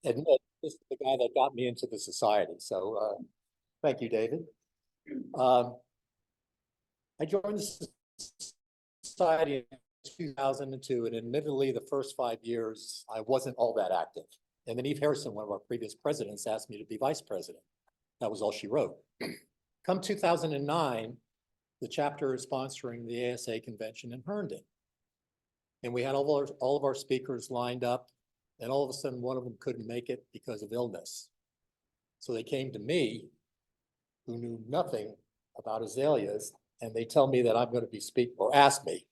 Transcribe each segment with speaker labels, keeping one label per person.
Speaker 1: admit this is the guy that got me into the society. So thank you, David. Um, I joined the society in 2002, and admittedly, the first 5 years, I wasn't all that active. And then Eve Harrison, one of our previous presidents, asked me to be vice president. That was all she wrote. Come 2009, the chapter is sponsoring the ASA convention in Herndon. And we had all of our speakers lined up, and all of a sudden, one of them couldn't make it because of illness. So they came to me, who knew nothing about azaleas, and they tell me that I'm going to be speaking, or ask me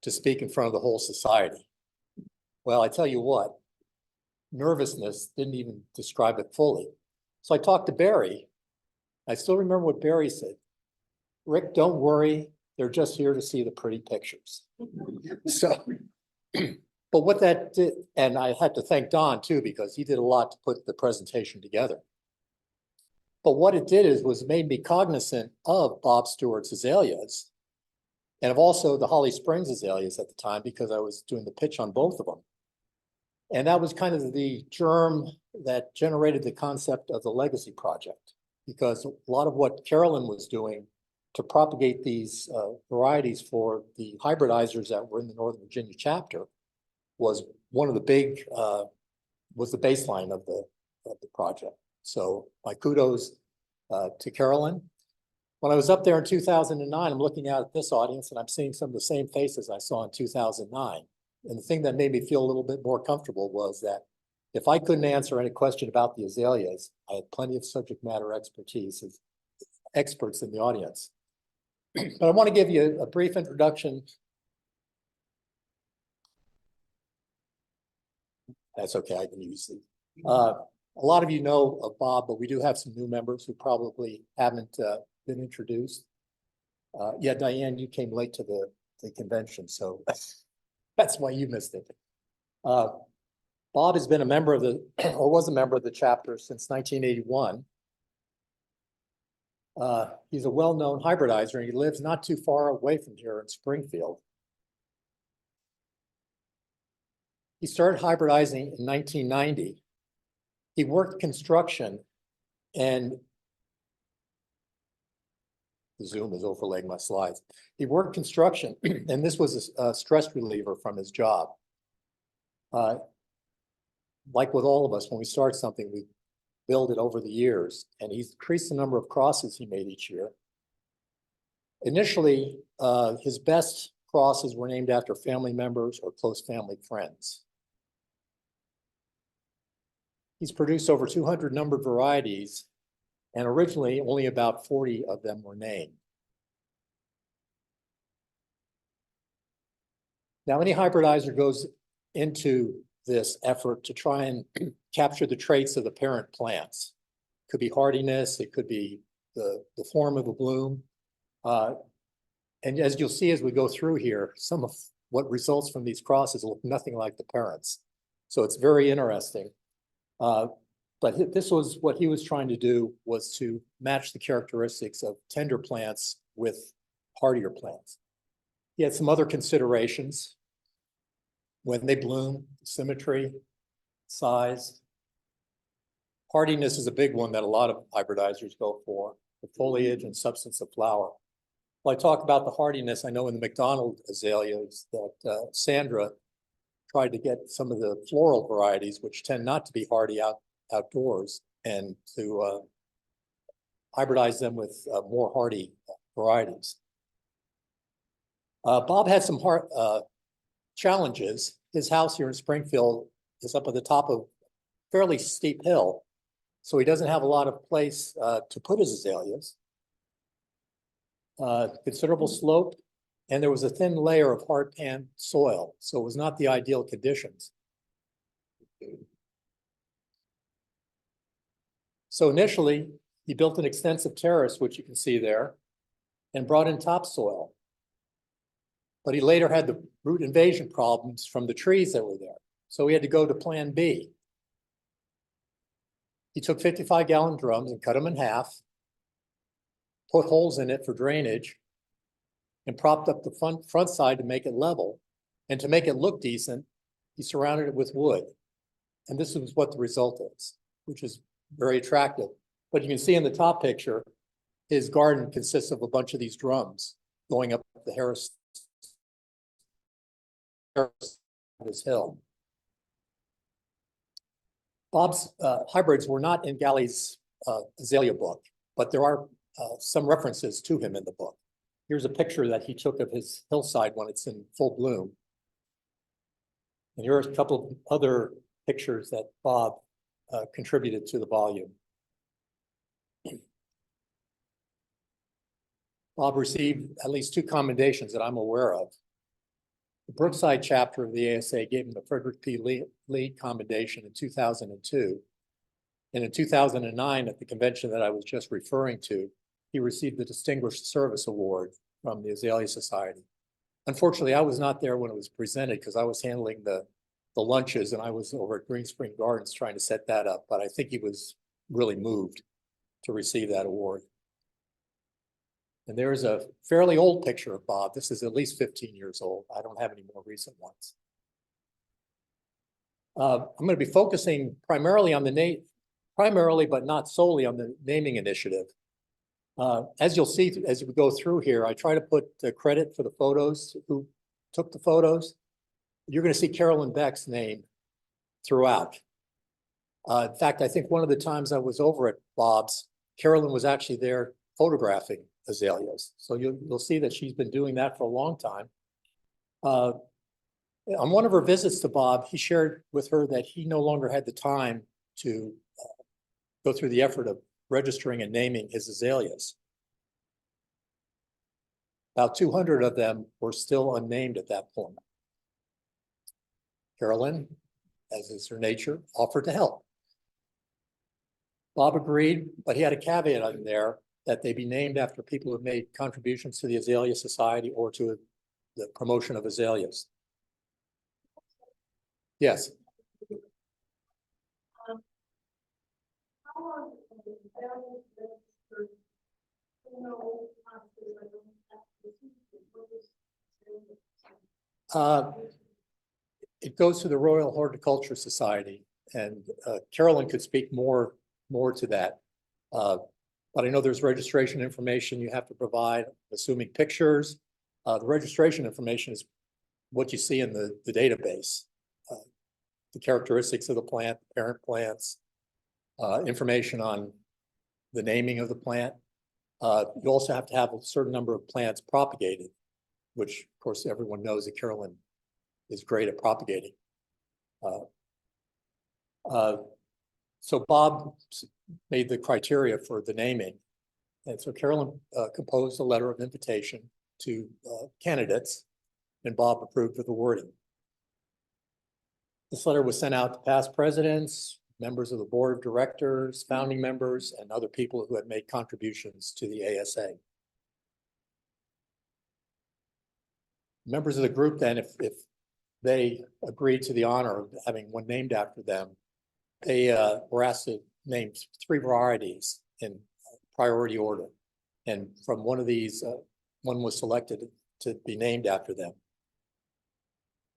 Speaker 1: to speak in front of the whole society. Well, I tell you what, nervousness didn't even describe it fully. So I talked to Barry. I still remember what Barry said. Rick, don't worry. They're just here to see the pretty pictures. So, but what that did, and I had to thank Don too, because he did a lot to put the presentation together. But what it did was made me cognizant of Bob Stewart's azaleas and of also the Holly Springs azaleas at the time, because I was doing the pitch on both of them. And that was kind of the germ that generated the concept of the Legacy Project, because a lot of what Carolyn was doing to propagate these varieties for the hybridizers that were in the Northern Virginia chapter was one of the big, was the baseline of the project. So my kudos to Carolyn. When I was up there in 2009, I'm looking out at this audience and I'm seeing some of the same faces I saw in 2009. And the thing that made me feel a little bit more comfortable was that if I couldn't answer any question about the azaleas, I had plenty of subject matter expertise as experts in the audience. But I want to give you a brief introduction. That's okay, I can use it. A lot of you know of Bob, but we do have some new members who probably haven't been introduced. Yeah, Diane, you came late to the convention, so that's why you missed it. Bob has been a member of the, or was a member of the chapter since 1981. He's a well-known hybridizer, and he lives not too far away from here in Springfield. He started hybridizing in 1990. He worked construction, and the Zoom is overlaying my slides. He worked construction, and this was a stress reliever from his job. Like with all of us, when we start something, we build it over the years, and he's increased the number of crosses he made each year. Initially, his best crosses were named after family members or close family friends. He's produced over 200 numbered varieties, and originally only about 40 of them were named. Now, any hybridizer goes into this effort to try and capture the traits of the parent plants. It could be hardiness, it could be the form of a bloom. And as you'll see as we go through here, some of what results from these crosses look nothing like the parents. So it's very interesting. But this was what he was trying to do, was to match the characteristics of tender plants with hardier plants. He had some other considerations. When they bloom, symmetry, size. Hardiness is a big one that a lot of hybridizers go for, the foliage and substance of flower. When I talk about the hardiness, I know in the McDonald azaleas that Sandra tried to get some of the floral varieties, which tend not to be hardy outdoors, and to hybridize them with more hardy varieties. Bob had some challenges. His house here in Springfield is up at the top of a fairly steep hill, so he doesn't have a lot of place to put his azaleas. Considerable slope, and there was a thin layer of hard pan soil, so it was not the ideal conditions. So initially, he built an extensive terrace, which you can see there, and brought in topsoil. But he later had the root invasion problems from the trees that were there, so he had to go to plan B. He took 55-gallon drums and cut them in half, put holes in it for drainage, and propped up the front side to make it level. And to make it look decent, he surrounded it with wood. And this is what the result is, which is very attractive. But you can see in the top picture, his garden consists of a bunch of these drums going up the Harris this hill. Bob's hybrids were not in Galley's azalea book, but there are some references to him in the book. Here's a picture that he took of his hillside when it's in full bloom. And here are a couple of other pictures that Bob contributed to the volume. Bob received at least 2 commendations that I'm aware of. The Brookside chapter of the ASA gave him the Frederick P. Lee commendation in 2002. And in 2009, at the convention that I was just referring to, he received the Distinguished Service Award from the Azalea Society. Unfortunately, I was not there when it was presented because I was handling the lunches and I was over at Green Spring Gardens trying to set that up, but I think he was really moved to receive that award. And there's a fairly old picture of Bob. This is at least 15 years old. I don't have any more recent ones. I'm going to be focusing primarily on the name, primarily, but not solely on the naming initiative. As you'll see, as we go through here, I try to put the credit for the photos, who took the photos. You're going to see Carolyn Beck's name throughout. In fact, I think one of the times I was over at Bob's, Carolyn was actually there photographing azaleas. So you'll see that she's been doing that for a long time. On one of her visits to Bob, he shared with her that he no longer had the time to go through the effort of registering and naming his azaleas. About 200 of them were still unnamed at that point. Carolyn, as is her nature, offered to help. Bob agreed, but he had a caveat in there that they be named after people who have made contributions to the Azalea Society or to the promotion of azaleas. Yes. It goes to the Royal Horticulture Society, and Carolyn could speak more to that. But I know there's registration information you have to provide, assuming pictures. The registration information is what you see in the database. The characteristics of the plant, the parent plants, information on the naming of the plant. You also have to have a certain number of plants propagated, which of course everyone knows that Carolyn is great at propagating. So Bob made the criteria for the naming. And so Carolyn composed a letter of invitation to candidates, and Bob approved of the wording. This letter was sent out to past presidents, members of the board of directors, founding members, and other people who had made contributions to the ASA. Members of the group then, if they agreed to the honor of having one named after them, they were asked to name 3 varieties in priority order. And from one of these, one was selected to be named after them.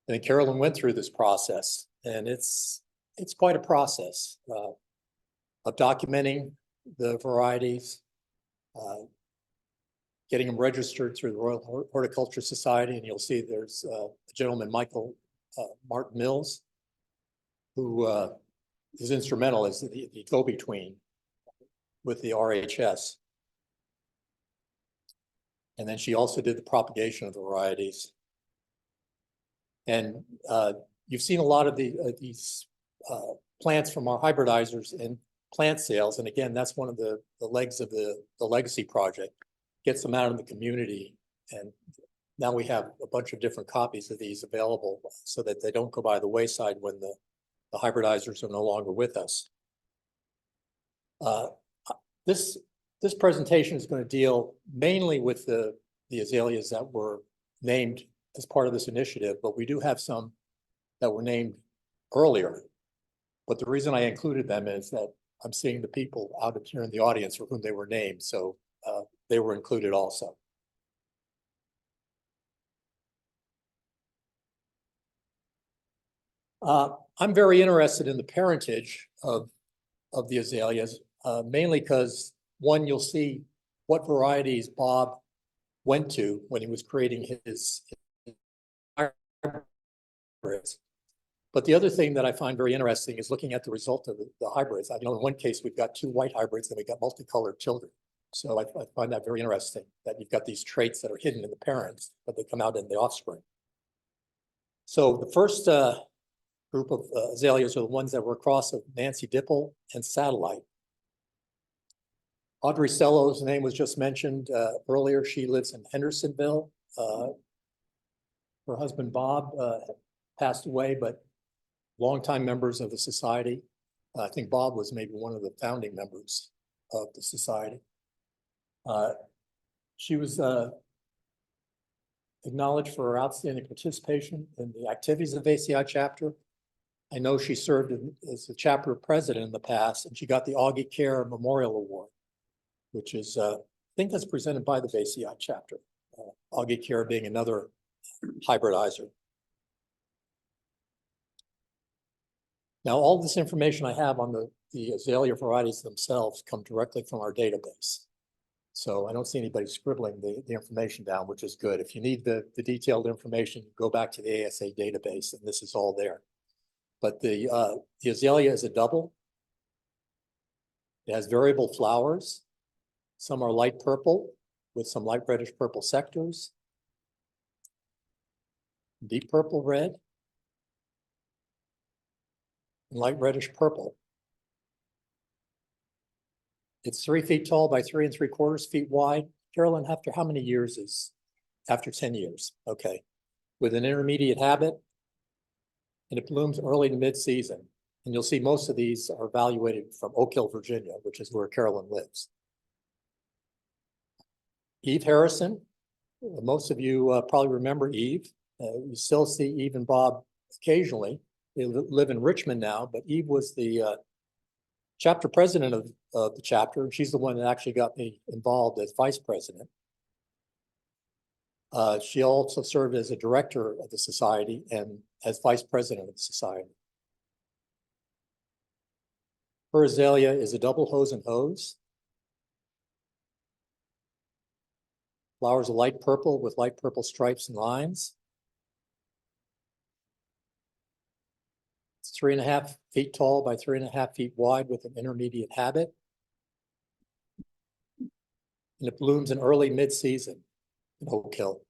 Speaker 1: And Carolyn went through this process, and it's quite a process of documenting the varieties, getting them registered through the Royal Horticulture Society. And you'll see there's a gentleman, Michael Martin Mills, who is instrumental as the go-between with the RHS. And then she also did the propagation of the varieties. And you've seen a lot of these plants from our hybridizers in plant sales. And again, that's one of the legs of the Legacy Project, gets them out in the community. And now we have a bunch of different copies of these available so that they don't go by the wayside when the hybridizers are no longer with us. This presentation is going to deal mainly with the azaleas that were named as part of this initiative, but we do have some that were named earlier. But the reason I included them is that I'm seeing the people out here in the audience for whom they were named, so they were included also. I'm very interested in the parentage of the azaleas, mainly because one, you'll see what varieties Bob went to when he was creating his hybrids. But the other thing that I find very interesting is looking at the result of the hybrids. I know in one case we've got 2 white hybrids and we got multicolored children. So I find that very interesting that you've got these traits that are hidden in the parents, but they come out in the offspring. So the first group of azaleas are the ones that were a cross of Nancy Dipple and Satellite. Audrey Stello's name was just mentioned earlier. She lives in Hendersonville. Her husband, Bob, passed away, but longtime members of the society. I think Bob was maybe one of the founding members of the society. She was acknowledged for her outstanding participation in the activities of the ACI chapter. I know she served as the chapter president in the past, and she got the Augie Care Memorial Award, which is, I think that's presented by the ACI chapter. Augie Care being another hybridizer. Now, all this information I have on the azalea varieties themselves come directly from our database. So I don't see anybody scribbling the information down, which is good. If you need the detailed information, go back to the ASA database, and this is all there. But the azalea is a double. It has variable flowers. Some are light purple with some light reddish purple sectors, deep purple red, and light reddish purple. It's 3 feet tall by 3 3/4 feet wide. Carolyn, after how many years is after 10 years? Okay. With an intermediate habit, and it blooms early to mid-season. And you'll see most of these are evaluated from Oak Hill, Virginia, which is where Carolyn lives. Eve Harrison, most of you probably remember Eve. You still see Eve and Bob occasionally. They live in Richmond now, but Eve was the chapter president of the chapter, and she's the one that actually got me involved as vice president. She also served as a director of the society and as vice president of the society. Her azalea is a double hose and hose. Flowers are light purple with light purple stripes and lines. It's 3.5 feet tall by 3.5 feet wide with an intermediate habit. And it blooms in early mid-season in Oak Hill.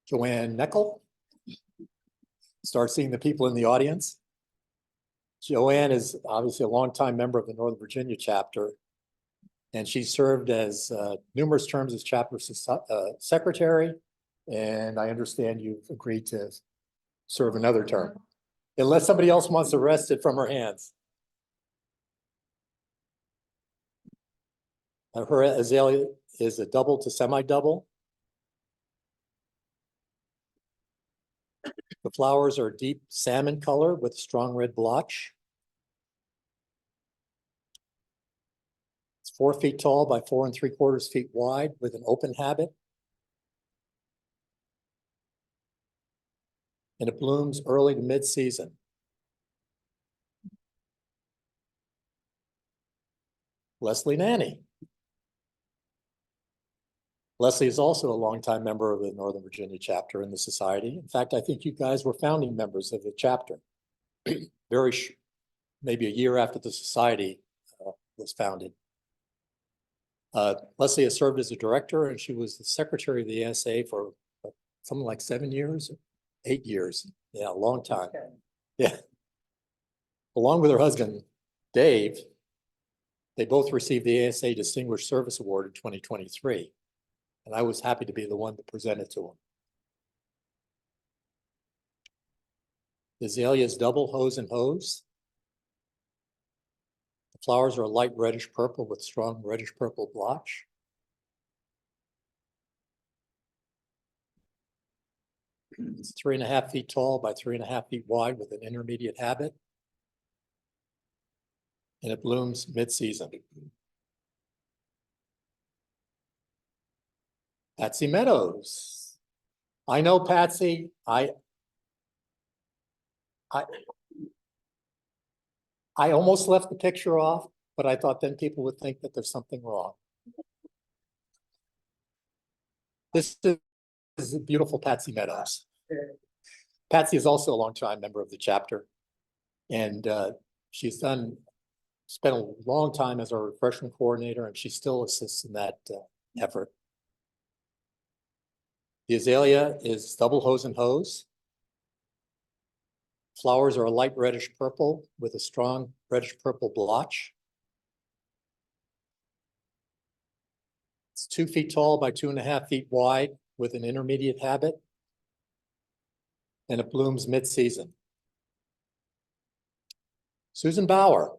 Speaker 1: Joanne Neckel. Start seeing the people in the audience. Joanne is obviously a longtime member of the Northern Virginia chapter, and she served as numerous terms as chapter secretary, and I understand you've agreed to serve another term, unless somebody else wants to wrest it from her hands. Her azalea is a double to semi-double. The flowers are deep salmon color with strong red blotch. It's 4 feet tall by 4 3/4 feet wide with an open habit. And it blooms early to mid-season. Leslie Nanny. Leslie is also a longtime member of the Northern Virginia chapter in the society. In fact, I think you guys were founding members of the chapter. Maybe a year after the society was founded. Leslie has served as a director, and she was the secretary of the ASA for something like 7 years, 8 years. Yeah, a long time. Okay. Yeah. Along with her husband, Dave, they both received the ASA Distinguished Service Award in 2023. And I was happy to be the one to present it to them. The azalea is double hose and hose. The flowers are light reddish purple with strong reddish purple blotch. It's 3.5 feet tall by 3.5 feet wide with an intermediate habit. And it blooms mid-season. Patsy Meadows. I know Patsy. I, I almost left the picture off, but I thought then people would think that there's something wrong. This is a beautiful Patsy Meadows. Patsy is also a longtime member of the chapter, and she's spent a long time as our refreshment coordinator, and she still assists in that effort. The azalea is double hose and hose. Flowers are a light reddish purple with a strong reddish purple blotch. It's 2 feet tall by 2.5 feet wide with an intermediate habit, and it blooms mid-season. Susan Bauer.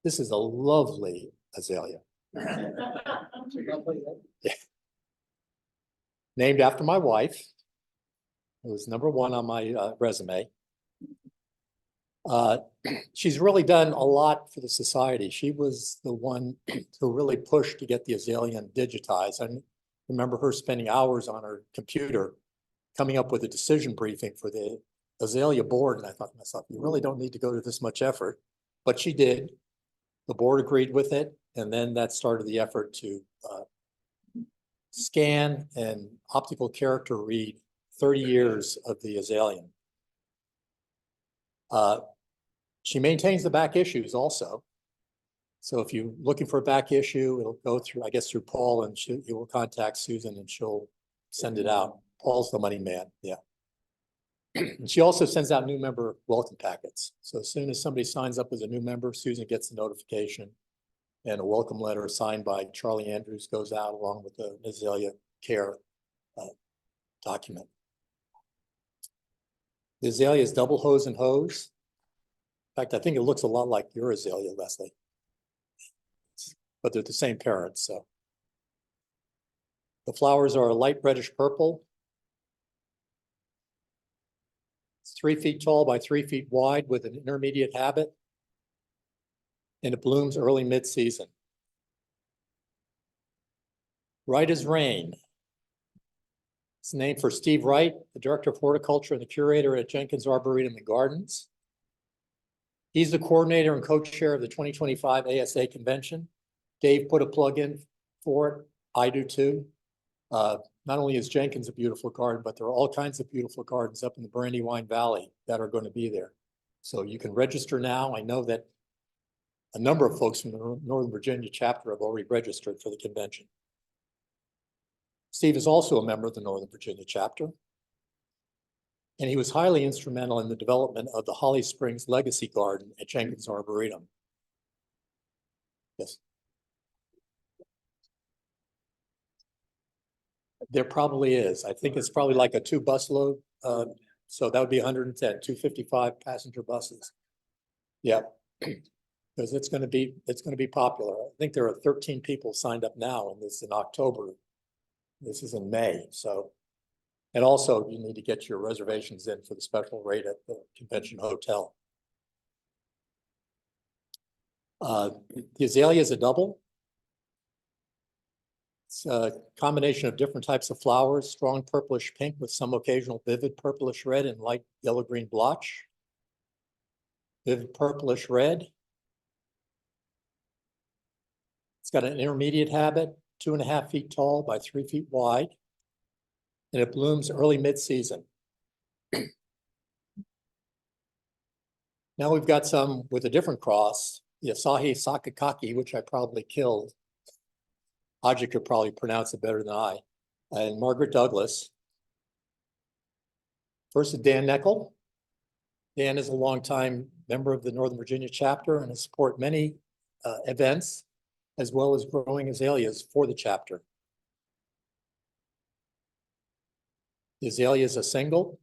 Speaker 1: This is a lovely azalea. Yeah. Named after my wife. It was #1 on my resume. She's really done a lot for the society. She was the one who really pushed to get the azalea digitized. I remember her spending hours on her computer coming up with a decision briefing for the azalea board. And I thought to myself, you really don't need to go to this much effort, but she did. The board agreed with it. And then that started the effort to scan and optical character read 30 years of the azalea. She maintains the back issues also. So if you're looking for a back issue, it'll go through, I guess, through Paul, and you will contact Susan and she'll send it out. Paul's the money man, yeah. And she also sends out new member welcome packets. So as soon as somebody signs up as a new member, Susan gets the notification, and a welcome letter signed by Charlie Andrews goes out along with the azalea care document. The azalea is double hose and hose. In fact, I think it looks a lot like your azalea, Leslie, but they're the same parents. So the flowers are a light reddish purple. It's 3 feet tall by 3 feet wide with an intermediate habit, and it blooms early mid-season. Right as Rain. It's named for Steve Wright, the director of horticulture and the curator at Jenkins Arboretum and Gardens. He's the coordinator and co-chair of the 2025 ASA convention. Dave put a plug in for it. I do too. Not only is Jenkins a beautiful garden, but there are all kinds of beautiful gardens up in the Brandywine Valley that are going to be there. So you can register now. I know that a number of folks from the Northern Virginia chapter have already registered for the convention. Steve is also a member of the Northern Virginia chapter, and he was highly instrumental in the development of the Holly Springs Legacy Garden at Jenkins Arboretum. Yes. There probably is. I think it's probably like a 2 bus load. So that would be 110, 255 passenger buses. Yeah, because it's going to be popular. I think there are 13 people signed up now, and this is in October. This is in May. So, and also you need to get your reservations in for the special rate at the convention hotel. The azalea is a double. It's a combination of different types of flowers, strong purplish pink with some occasional vivid purplish red and light yellow-green blotch. Vivid purplish red. It's got an intermediate habit, 2.5 feet tall by 3 feet wide, and it blooms early mid-season. Now we've got some with a different cross, the Asahi Sakakaki, which I probably killed. Aja could probably pronounce it better than I. And Margaret Douglas. First is Dan Neckel. Dan is a longtime member of the Northern Virginia chapter and has supported many events, as well as growing azaleas for the chapter. The azalea is a single.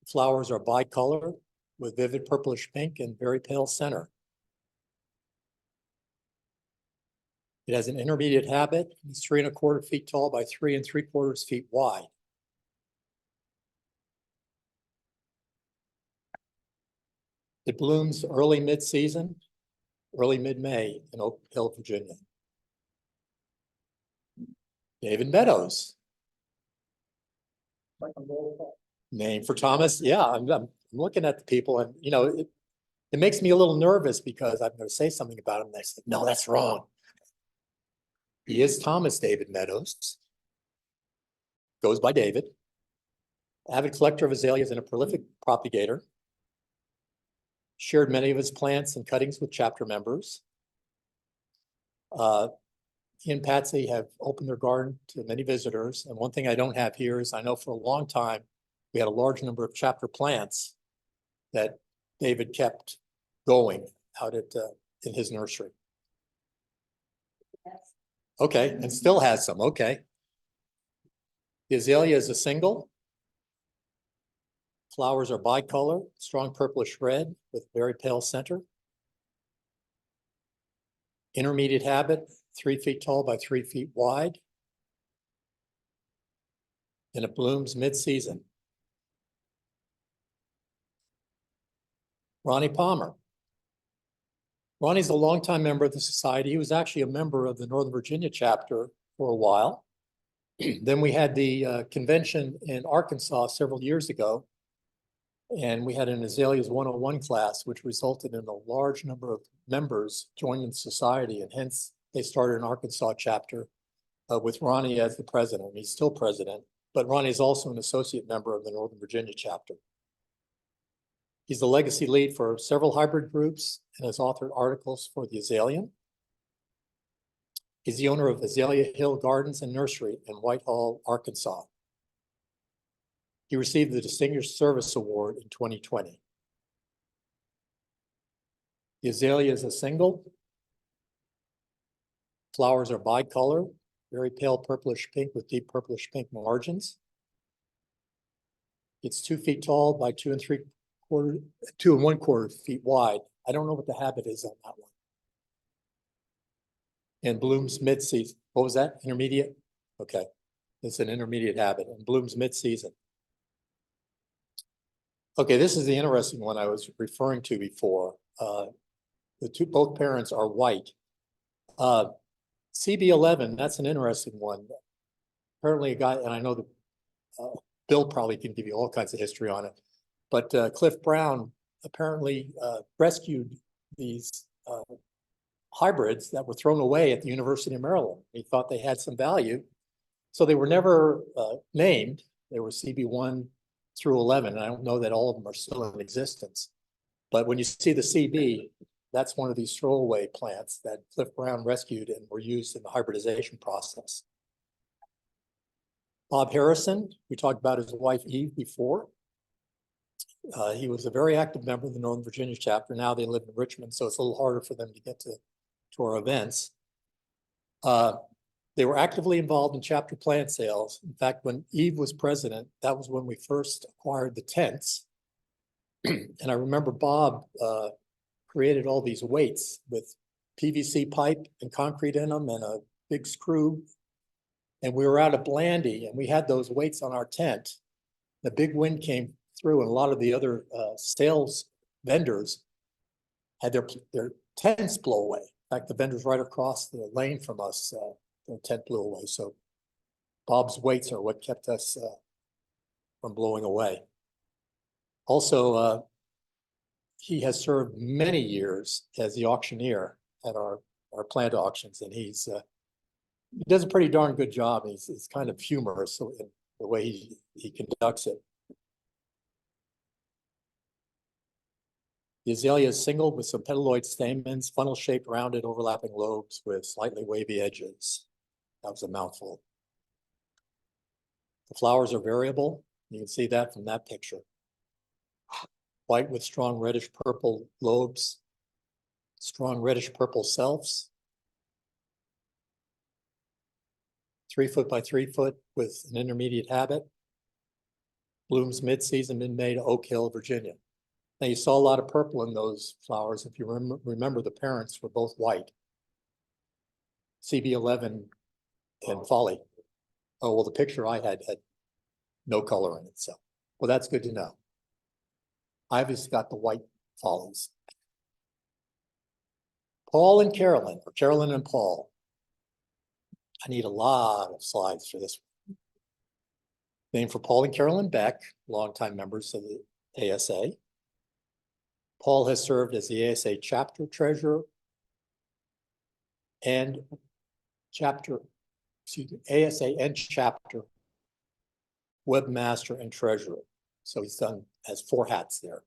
Speaker 1: Flowers are bicolor with vivid purplish pink and very pale center. It has an intermediate habit. It's 3¼ feet tall by 3¾ feet wide. It blooms early mid-season, early mid-May in Oak Hill, Virginia. David Meadows. name for Thomas. Yeah, I'm looking at the people and, it makes me a little nervous because I'm going to say something about him. And I said, no, that's wrong. He is Thomas David Meadows. Goes by David. Avid collector of azaleas and a prolific propagator. Shared many of his plants and cuttings with chapter members. He and Patsy have opened their garden to many visitors. And one thing I don't have here is I know for a long time, we had a large number of chapter plants that David kept going out at in his nursery.
Speaker 2: Yes.
Speaker 1: Okay, and still has some, okay. The azalea is a single. Flowers are bicolor, strong purplish red with very pale center. Intermediate habit, 3 feet tall by 3 feet wide. And it blooms mid-season. Ronnie Palmer. Ronnie's a longtime member of the society. He was actually a member of the Northern Virginia chapter for a while. Then we had the convention in Arkansas several years ago. And we had an Azaleas 101 class, which resulted in a large number of members joining the society. And hence they started an Arkansas chapter with Ronnie as the president. He's still president, but Ronnie is also an associate member of the Northern Virginia chapter. He's the legacy lead for several hybrid groups and has authored articles for the Azalean. He's the owner of Azalea Hill Gardens and Nursery in Whitehall, Arkansas. He received the Distinguished Service Award in 2020. The azalea is a single. Flowers are bicolor, very pale purplish pink with deep purplish pink margins. It's 2 feet tall by 2 1/4 feet wide. I don't know what the habit is on that one. And blooms mid-season. What was that? Intermediate? Okay. It's an intermediate habit and blooms mid-season. Okay, this is the interesting one I was referring to before. Both parents are white. CB11, that's an interesting one. Apparently a guy, and I know that Bill probably can give you all kinds of history on it, but Cliff Brown apparently rescued these hybrids that were thrown away at the University of Maryland. He thought they had some value. So they were never named. They were CB1 through 11, and I don't know that all of them are still in existence. But when you see the CB, that's one of these throwaway plants that Cliff Brown rescued and were used in the hybridization process. Bob Harrison, we talked about his wife Eve before. He was a very active member of the Northern Virginia chapter. Now they live in Richmond, so it's a little harder for them to get to our events. They were actively involved in chapter plant sales. In fact, when Eve was president, that was when we first acquired the tents. And I remember Bob created all these weights with PVC pipe and concrete in them and a big screw. And we were out of Blandy and we had those weights on our tent. The big wind came through and a lot of the other sales vendors had their tents blow away. In fact, the vendors right across the lane from us, their tent blew away. So Bob's weights are what kept us from blowing away. Also, he has served many years as the auctioneer at our plant auctions, and he does a pretty darn good job. He's kind of humorous in the way he conducts it. The azalea is single with some petaloid stamens, funnel-shaped, rounded, overlapping lobes with slightly wavy edges. That was a mouthful. The flowers are variable. You can see that from that picture. White with strong reddish purple lobes, strong reddish purple selves. 3 foot by 3 foot with an intermediate habit. Blooms mid-season, mid-May to Oak Hill, Virginia. Now you saw a lot of purple in those flowers. If you remember, the parents were both white. CB11 and Folly. Oh, well, the picture I had no color in it. So, well, that's good to know. I've just got the white Follies. Paul and Carolyn, or Carolyn and Paul. I need a lot of slides for this one. named for Paul and Carolyn Beck, longtime members of the ASA. Paul has served as the ASA chapter treasurer and ASA and chapter webmaster and treasurer. So he's has 4 hats there.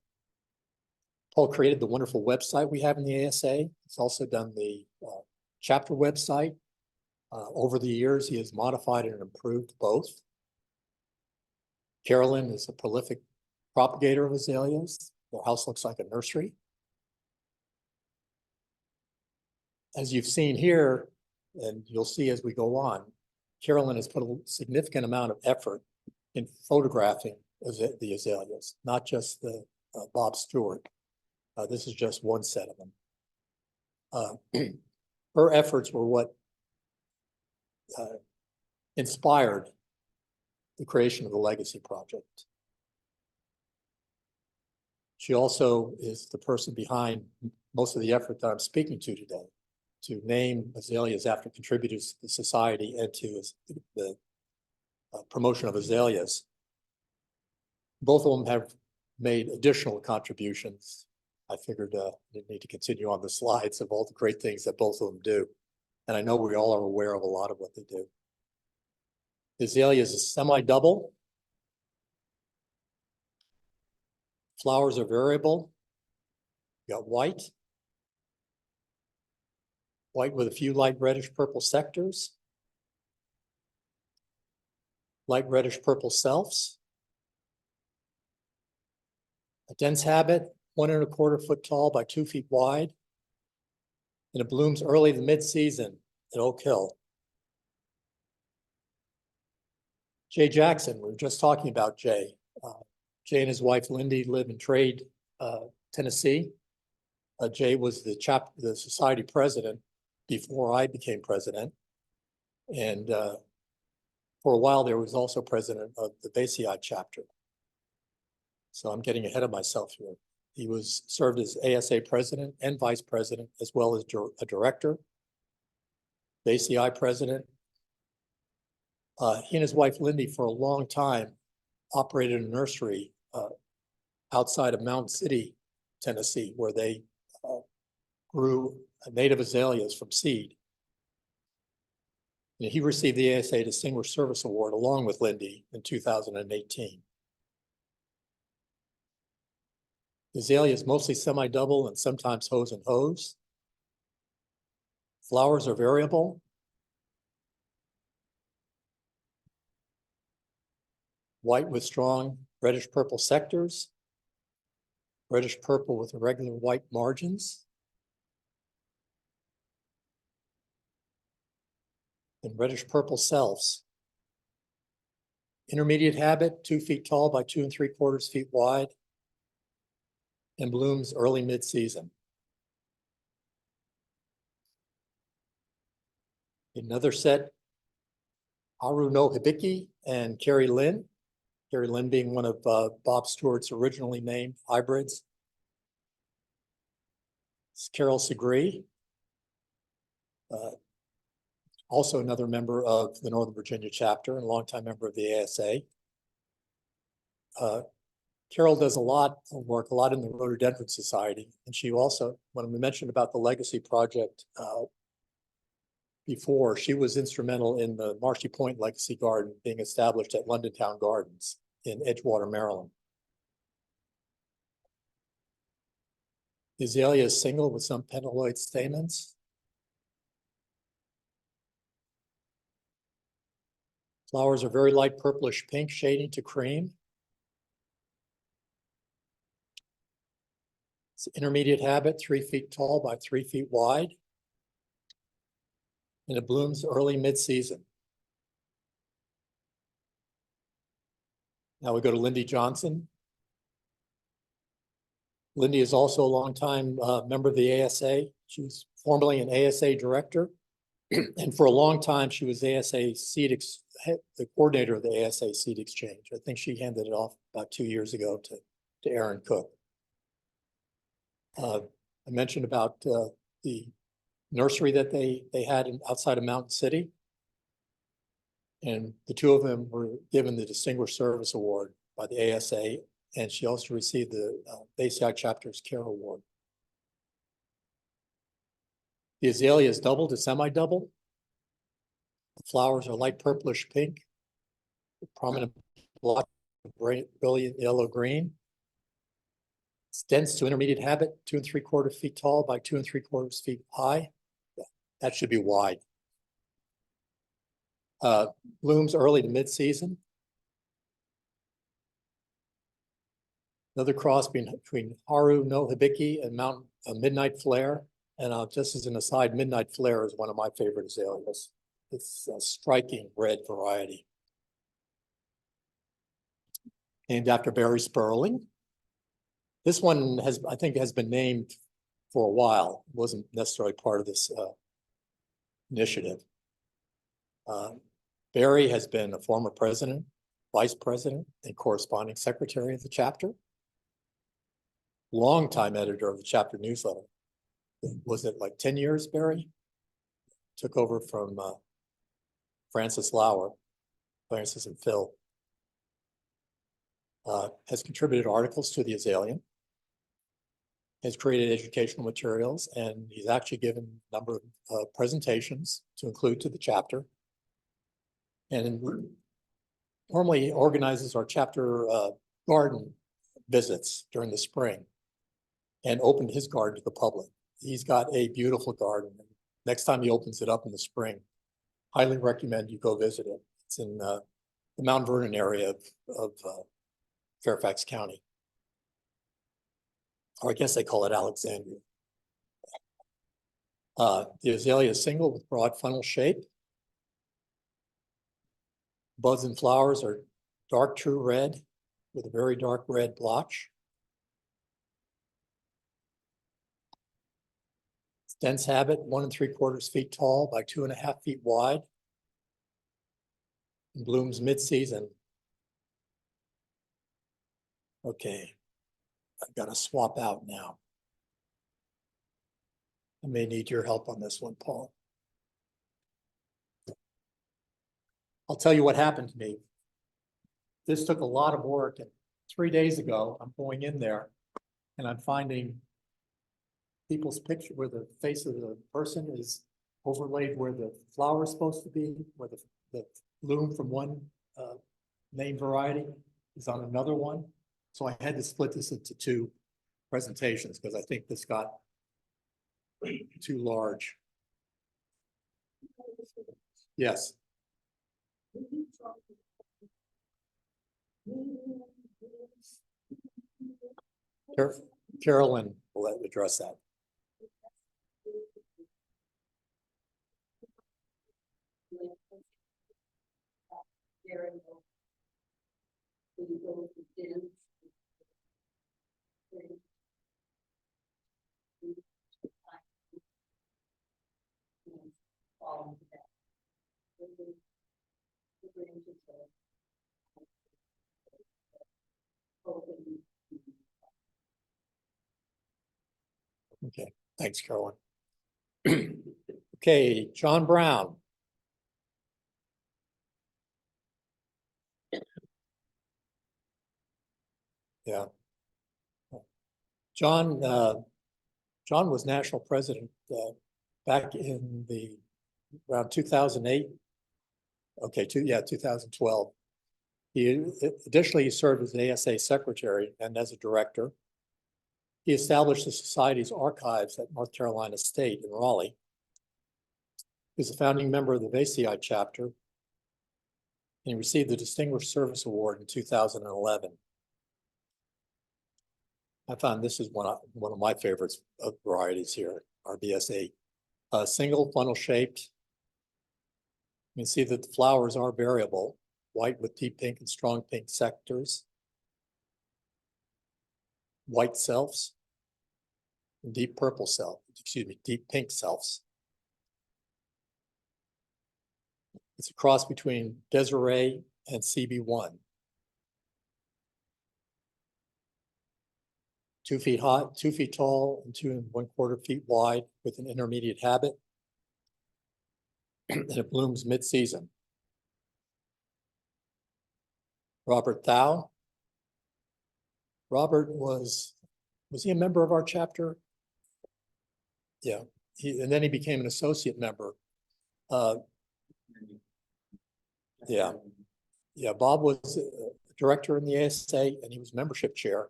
Speaker 1: Paul created the wonderful website we have in the ASA. He's also done the chapter website. Over the years, he has modified and improved both. Carolyn is a prolific propagator of azaleas. Their house looks like a nursery. As you've seen here, and you'll see as we go on, Carolyn has put a significant amount of effort in photographing the azaleas, not just the Bob Stewart. This is just one set of them. Her efforts were what inspired the creation of the Legacy Project. She also is the person behind most of the effort that I'm speaking to today, to name azaleas after contributors to the society and to the promotion of azaleas. Both of them have made additional contributions. I figured I didn't need to continue on the slides of all the great things that both of them do. And I know we all are aware of a lot of what they do. Azalea is a semi-double. Flowers are variable. You got white with a few light reddish purple sectors, light reddish purple selfs, a dense habit, 1¼ foot tall by 2 feet wide, and it blooms early to mid-season at Oak Hill. Jay Jackson, we were just talking about Jay. Jay and his wife Lindy live in Trade, Tennessee. Jay was the society president before I became president. And for a while there was also president of the BCI chapter. So I'm getting ahead of myself here. He served as ASA president and vice president, as well as a director, BCI president. He and his wife Lindy for a long time operated a nursery outside of Mountain City, Tennessee, where they grew native azaleas from seed. And he received the ASA Distinguished Service Award along with Lindy in 2018. Azalea is mostly semi-double and sometimes hose and hose. Flowers are variable. White with strong reddish purple sectors, reddish purple with irregular white margins, and reddish purple selves. Intermediate habit, 2 feet tall by 2¾ feet wide, and blooms early mid-season. Another set, Haru no Hibiki and Carrie Lynn. Carrie Lynn being one of Bob Stewart's originally named hybrids. It's Carol Segree, also another member of the Northern Virginia chapter and a longtime member of the ASA. Carol does a lot of work, a lot in the Rhododendron Society. And she also, when we mentioned about the Legacy Project before, she was instrumental in the Marshy Point Legacy Garden being established at London Town Gardens in Edgewater, Maryland. The azalea is single with some petaloid stamens. Flowers are very light purplish pink, shading to cream. It's intermediate habit, 3 feet tall by 3 feet wide. And it blooms early mid-season. Now we go to Lindy Johnson. Lindy is also a longtime member of the ASA. She was formerly an ASA director. And for a long time, she was ASA seed, the coordinator of the ASA seed exchange. I think she handed it off about 2 years ago to Aaron Cook. I mentioned about the nursery that they had outside of Mountain City. And the two of them were given the Distinguished Service Award by the ASA, and she also received the ACI Chapter's Care Award. The azalea is double to semi-double. The flowers are light purplish pink, prominent blotch of brilliant yellow-green. It's dense to intermediate habit, 2 3/4 feet tall by 2 3/4 feet high. That should be wide. Blooms early to mid-season. Another cross between Haru no Hibiki and Midnight Flare. And just as an aside, Midnight Flare is one of my favorite azaleas. It's a striking red variety. Named after Barry Sperling. This one I think has been named for a while. It wasn't necessarily part of this initiative. Barry has been a former president, vice president, and corresponding secretary of the chapter. Longtime editor of the chapter newsletter. Was it like 10 years, Barry? Took over from Francis Lauer, Francis and Phil. Has contributed articles to the Azalean, has created educational materials, and he's actually given a number of presentations to include to the chapter. And normally organizes our chapter garden visits during the spring and opened his garden to the public. He's got a beautiful garden. Next time he opens it up in the spring, highly recommend you go visit it. It's in the Mount Vernon area of Fairfax County. Or I guess they call it Alexandria. The azalea is single with broad funnel shape. Buds and flowers are dark true red with a very dark red blotch. It's dense habit, 1 3/4 feet tall by 2.5 feet wide. And blooms mid-season. Okay, I've got to swap out now. I may need your help on this one, Paul. I'll tell you what happened to me. This took a lot of work, and 3 days ago, I'm going in there and I'm finding people's picture where the face of the person is overlaid where the flower is supposed to be, where the bloom from one name variety is on another one. So I had to split this into 2 presentations because I think this got too large. Yes. Carolyn will address that. Okay, thanks, Carolyn. Okay, John Brown. Yeah. John was national president back in around 2008. Okay, 2012. Additionally, he served as an ASA secretary and as a director. He established the Society's archives at North Carolina State in Raleigh. He was a founding member of the ACI chapter, and he received the Distinguished Service Award in 2011. I found this is one of my favorites of varieties here, RBS8. Single funnel shaped. You can see that the flowers are variable, white with deep pink and strong pink sectors, white selves, and deep pink selves. It's a cross between Desiree and CB1. 2 feet high, 2 feet tall, and 2 1/4 feet wide with an intermediate habit. And it blooms mid-season. Robert Thau. Robert was he a member of our chapter? Yeah, and then he became an associate member. Yeah, Bob was a director in the ASA and he was membership chair.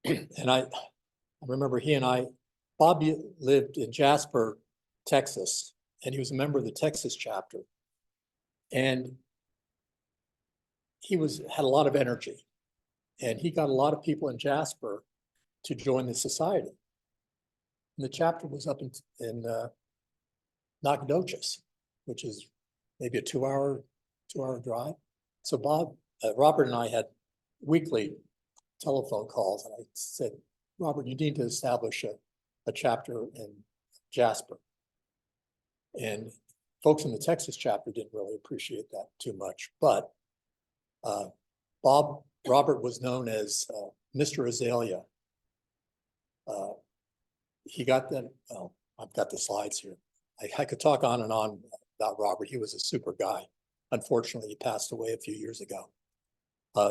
Speaker 1: And I remember Bob lived in Jasper, Texas, and he was a member of the Texas chapter. And he had a lot of energy, and he got a lot of people in Jasper to join the society. And the chapter was up in Nacogdoches, which is maybe a two-hour drive. So Robert and I had weekly telephone calls, and I said, Robert, you need to establish a chapter in Jasper. And folks in the Texas chapter didn't really appreciate that too much, but Robert was known as Mr. Azalea. He got them, oh, I've got the slides here. I could talk on and on about Robert. He was a super guy. Unfortunately, he passed away a few years ago.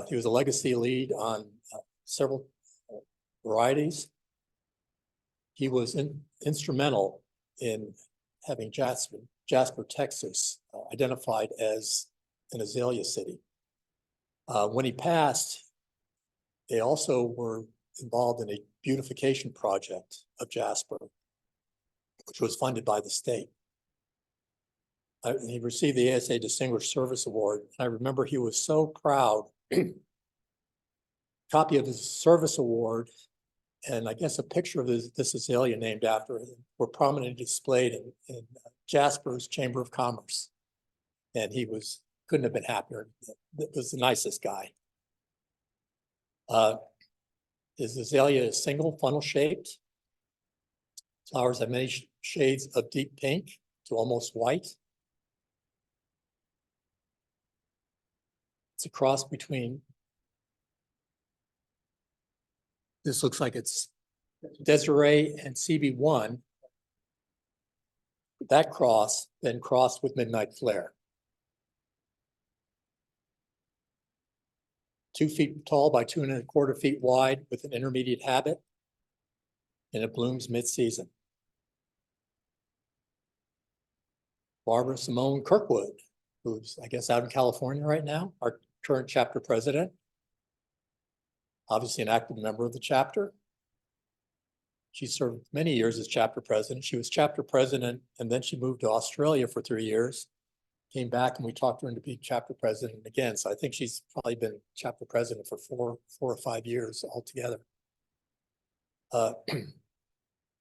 Speaker 1: He was a legacy lead on several varieties. He was instrumental in having Jasper, Texas, identified as an azalea city. When he passed, they also were involved in a beautification project of Jasper, which was funded by the state. He received the ASA Distinguished Service Award. I remember he was so proud. Copy of his service award, and I guess a picture of this azalea named after him were prominently displayed in Jasper's Chamber of Commerce. And he couldn't have been happier. It was the nicest guy. His azalea is single, funnel shaped. Flowers have many shades of deep pink to almost white. It's a cross between, this looks like it's Desiree and CB1. That cross then crossed with Midnight Flare. 2 feet tall by 2¼ feet wide with an intermediate habit, and it blooms mid-season. Barbara Simone Kirkwood, who's, I guess, out in California right now, our current chapter president. Obviously an active member of the chapter. She served many years as chapter president. She was chapter president, and then she moved to Australia for 3 years. Came back and we talked her into being chapter president again. So I think she's probably been chapter president for four or 5 years altogether.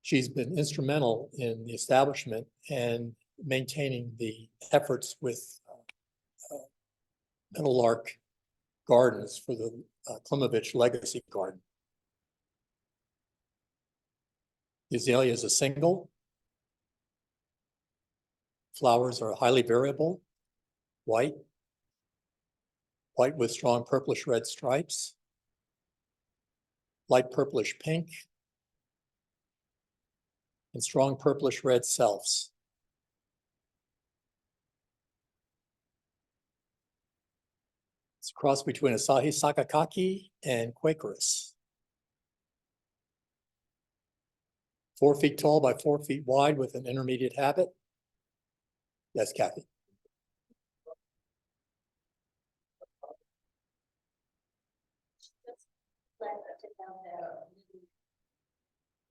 Speaker 1: She's been instrumental in the establishment and maintaining the efforts with Meadowlark Gardens for the Klimovich Legacy Garden. The azalea is a single. Flowers are highly variable, white with strong purplish red stripes, light purplish pink, and strong purplish red selfs. It's a cross between Asahi Sakakaki and Quakerus. 4 feet tall by 4 feet wide with an intermediate habit. Yes, Kathy.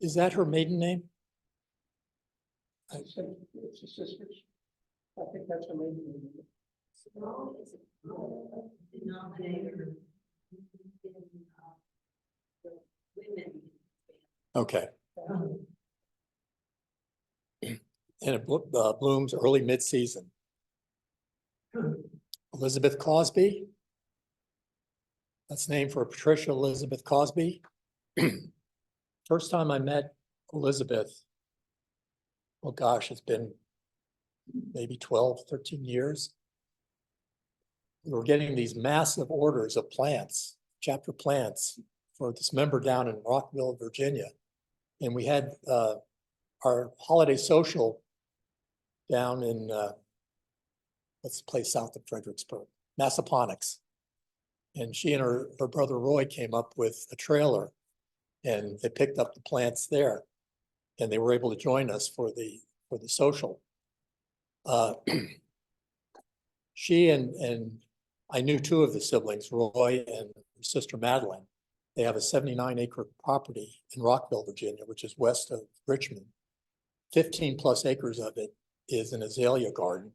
Speaker 1: Is that her maiden name?
Speaker 2: I said it's a sister's. I think that's her maiden name. Simone is a denominator in the women.
Speaker 1: Okay. And it blooms early mid-season. Elizabeth Cosby. That's named for Patricia Elizabeth Cosby. First time I met Elizabeth, oh gosh, it's been maybe 12, 13 years. We were getting these massive orders of plants, chapter plants, for this member down in Rockville, Virginia. And we had our holiday social down in, what's the place south of Fredericksburg? Massaponax. And she and her brother Roy came up with a trailer and they picked up the plants there. And they were able to join us for the social. She and I knew two of the siblings, Roy and her sister Madeline. They have a 79-acre property in Rockville, Virginia, which is west of Richmond. 15 plus acres of it is an azalea garden.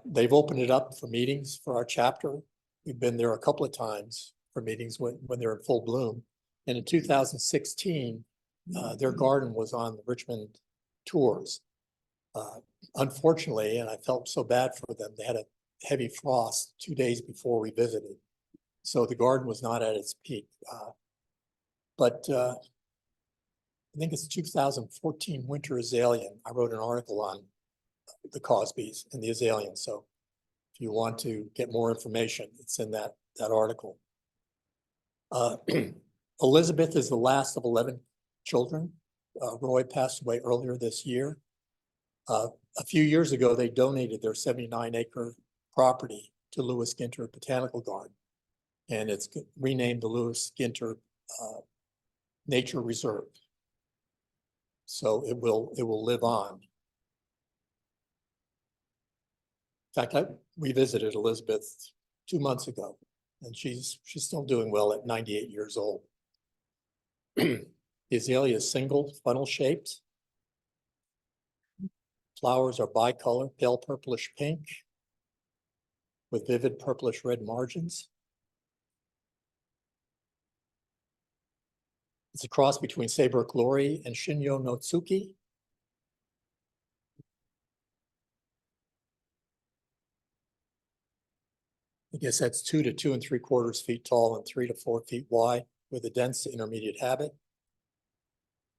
Speaker 1: They've opened it up for meetings for our chapter. We've been there a couple of times for meetings when they're in full bloom. And in 2016, their garden was on the Richmond tours. Unfortunately, and I felt so bad for them, they had a heavy frost 2 days before we visited. So the garden was not at its peak. But I think it's 2014 winter azalea. I wrote an article on the Cosbys and the azaleas. So if you want to get more information, it's in that article. Elizabeth is the last of 11 children. Roy passed away earlier this year. A few years ago, they donated their 79-acre property to Lewis Ginter Botanical Garden, and it's renamed the Lewis Ginter Nature Reserve. So it will live on. In fact, we visited Elizabeth 2 months ago, and she's still doing well at 98 years old. The azalea is single, funnel shaped. Flowers are bicolor, pale purplish pink with vivid purplish red margins. It's a cross between Saber Glory and Shinyo no Tsuki. I guess that's 2 to 2 3/4 feet tall and 3 to 4 feet wide with a dense to intermediate habit.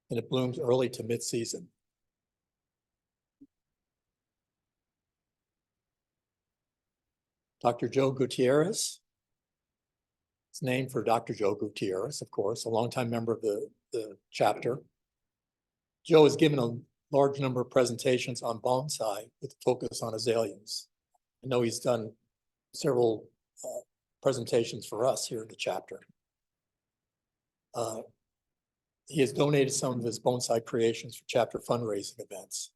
Speaker 1: And it blooms early to mid-season. Dr. Joe Gutierrez. It's named for Dr. Joe Gutierrez, of course, a longtime member of the chapter. Joe has given a large number of presentations on bonsai with focus on azaleas. I know he's done several presentations for us here in the chapter. He has donated some of his bonsai creations for chapter fundraising events.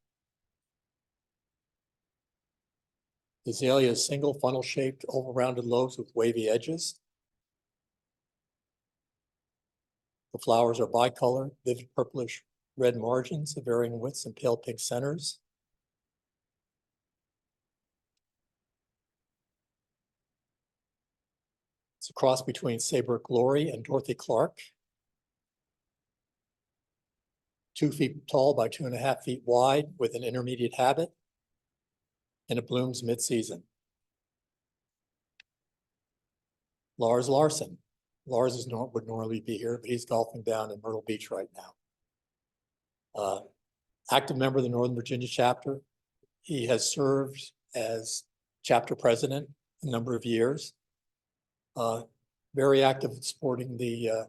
Speaker 1: The azalea is single funnel shaped oval rounded lobes with wavy edges. The flowers are bicolor, vivid purplish red margins of varying widths and pale pink centers. It's a cross between Saber Glory and Dorothy Clark. 2 feet tall by 2.5 feet wide with an intermediate habit. And it blooms mid-season. Lars Larson. Lars would normally be here, but he's golfing down in Myrtle Beach right now. Active member of the Northern Virginia chapter. He has served as chapter president a number of years. Very active in supporting the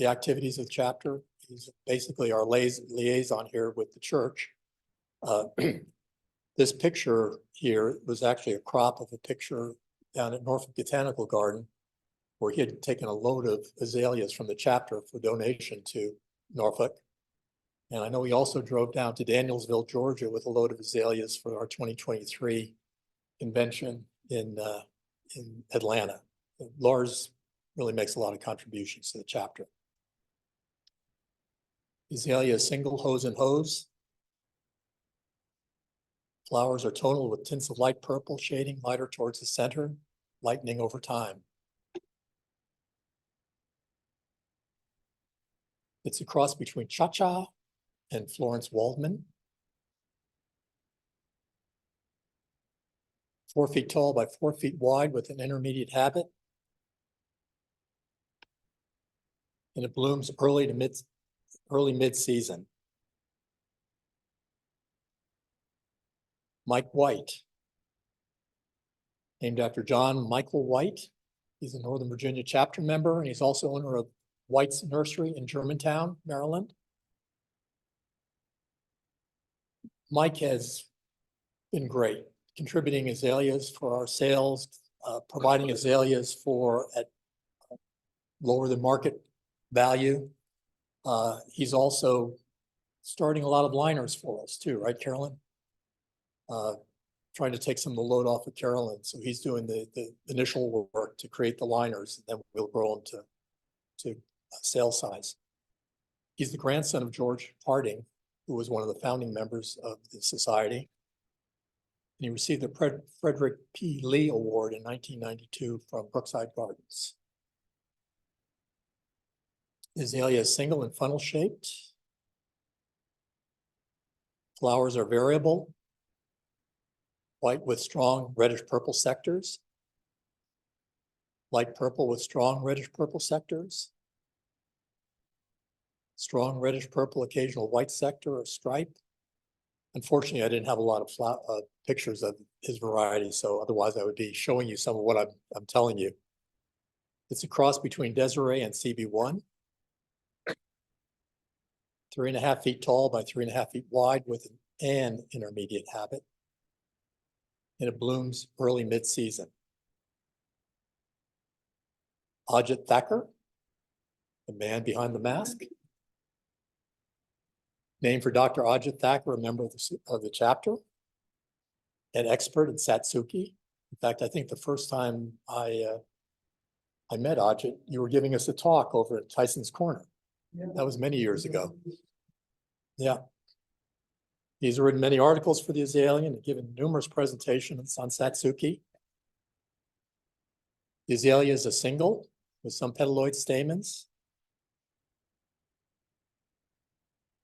Speaker 1: activities of the chapter. He's basically our liaison here with the church. This picture here was actually a crop of a picture down at Norfolk Botanical Garden, where he had taken a load of azaleas from the chapter for donation to Norfolk. And I know he also drove down to Danielsville, Georgia with a load of azaleas for our 2023 convention in Atlanta. Lars really makes a lot of contributions to the chapter. Azalea is single hose and hose. Flowers are tonal with tints of light purple shading lighter towards the center, lightening over time. It's a cross between Cha-Cha and Florence Waldman. 4 feet tall by 4 feet wide with an intermediate habit. And it blooms early mid-season. Mike White, named after John Michael White. He's a Northern Virginia chapter member, and he's also owner of White's Nursery in Germantown, Maryland. Mike has been great, contributing azaleas for our sales, providing azaleas for at lower than market value. He's also starting a lot of liners for us too, right, Carolyn? Trying to take some of the load off of Carolyn. So he's doing the initial work to create the liners, and then we'll grow them to sale size. He's the grandson of George Harding, who was one of the founding members of the society. And he received the Frederick P. Lee Award in 1992 from Brookside Gardens. The azalea is single and funnel shaped. Flowers are variable, white with strong reddish purple sectors, light purple with strong reddish purple sectors, strong reddish purple, occasional white sector or stripe. Unfortunately, I didn't have a lot of pictures of his variety, so otherwise I would be showing you some of what I'm telling you. It's a cross between Desiree and CB1. 3.5 feet tall by 3.5 feet wide with an intermediate habit. And it blooms early mid-season. Ajit Thakur, the man behind the mask. Named for Dr. Ajit Thakur, a member of the chapter, an expert in Satsuki. In fact, I think the first time I met Ajit, you were giving us a talk over at Tyson's Corner. Yeah. That was many years ago. Yeah. He's written many articles for the Azalea and given numerous presentations on Satsuki. The Azalea is a single with some petaloid stamens.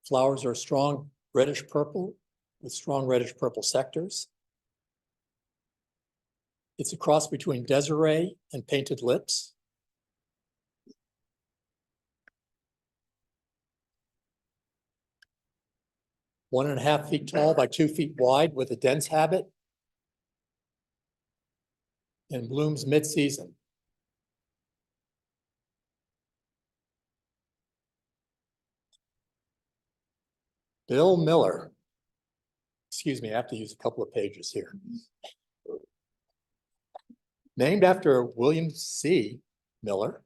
Speaker 1: Flowers are strong reddish purple with strong reddish purple sectors. It's a cross between Desiree and Painted Lips. One and a half feet tall by 2 feet wide with a dense habit. And blooms mid-season. Bill Miller. Excuse me, I have to use a couple of pages here. Named after William C. Miller,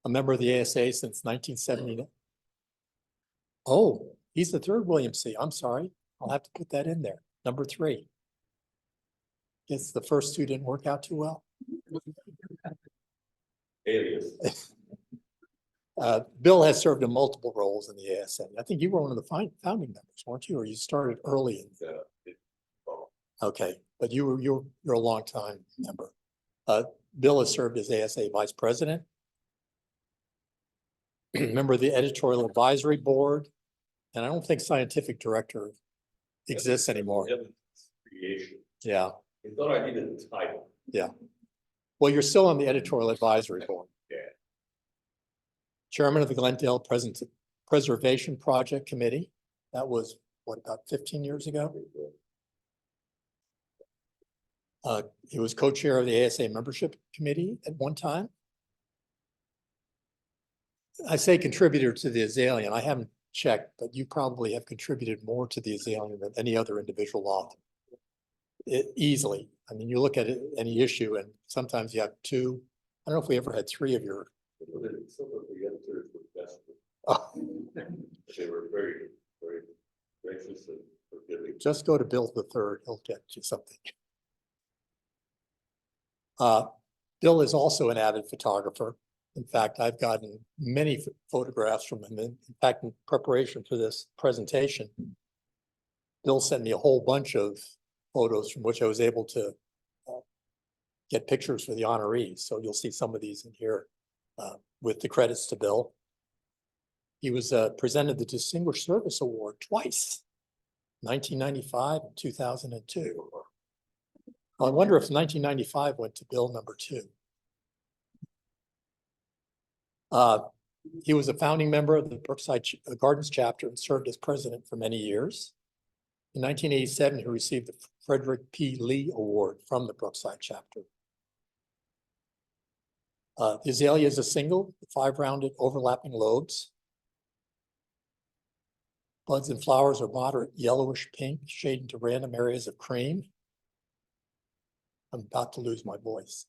Speaker 1: a member of the ASA since 1979. Oh, he's the third William C. I'm sorry. I'll have to put that in there. Number 3. Guess the first two didn't work out too well.
Speaker 3: Alias.
Speaker 1: Bill has served in multiple roles in the ASA. I think you were one of the founding members, weren't you? Or you started early in. Okay, but you're a long time member. Bill has served as ASA vice president, member of the editorial advisory board, and I don't think scientific director exists anymore.
Speaker 3: Creation.
Speaker 1: Yeah.
Speaker 3: I thought I needed a title.
Speaker 1: Yeah. Well, you're still on the editorial advisory board.
Speaker 3: Yeah.
Speaker 1: Chairman of the Glendale Preservation Project Committee. That was, what, about 15 years ago? He was co-chair of the ASA membership committee at one time. I say contributor to the Azalea, and I haven't checked, but you probably have contributed more to the Azalea than any other individual author. Easily. I mean, you look at it, any issue, and sometimes you have 2. I don't know if we ever had 3 of your.
Speaker 3: Some of the editors were desperate.
Speaker 1: Oh.
Speaker 3: They were very, very gracious and forgiving.
Speaker 1: Just go to Bill the Third, he'll get you something. Bill is also an avid photographer. In fact, I've gotten many photographs from him. In fact, in preparation for this presentation, Bill sent me a whole bunch of photos from which I was able to get pictures for the honorees. So you'll see some of these in here with the credits to Bill. He was presented the Distinguished Service Award twice, 1995 and 2002. I wonder if 1995 went to Bill number 2. He was a founding member of the Brookside Gardens chapter and served as president for many years. In 1987, he received the Frederick P. Lee Award from the Brookside chapter. The azalea is a single, 5 rounded overlapping lobes. Buds and flowers are moderate yellowish pink, shading to random areas of cream. I'm about to lose my voice.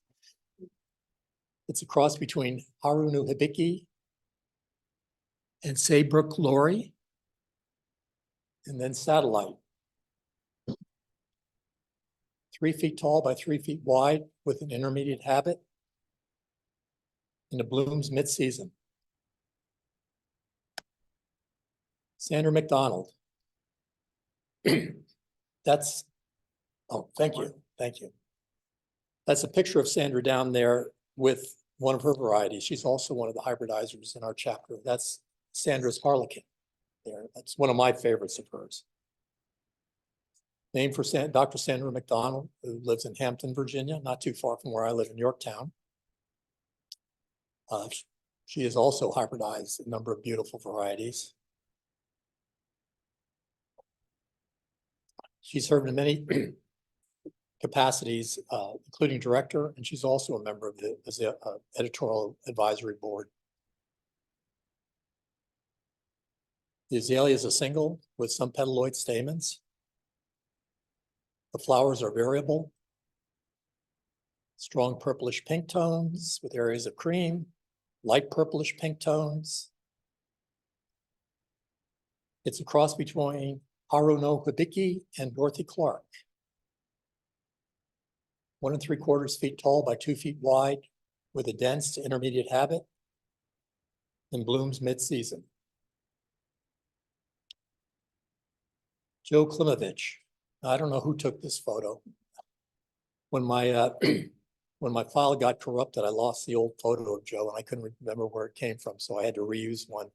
Speaker 1: It's a cross between Harunu Hibiki and Saybrook Lori, and then Satellite. 3 feet tall by 3 feet wide with an intermediate habit. And it blooms mid-season. Sandra McDonald. That's, oh, thank you, thank you. That's a picture of Sandra down there with one of her varieties. She's also one of the hybridizers in our chapter. That's Sandra's Harlequin there. That's one of my favorites of hers. Named for Dr. Sandra McDonald, who lives in Hampton, Virginia, not too far from where I live in Yorktown. She has also hybridized a number of beautiful varieties. She's served in many capacities, including director, and she's also a member of the editorial advisory board. The azalea is a single with some petaloid stamens. The flowers are variable, strong purplish pink tones with areas of cream, light purplish pink tones. It's a cross between Haruno Hibiki and Dorothy Clark. 1 3/4 feet tall by 2 feet wide with a dense to intermediate habit and blooms mid-season. Joe Klimovich. I don't know who took this photo. When my when my file got corrupted, I lost the old photo of Joe and I couldn't remember where it came from, so I had to reuse one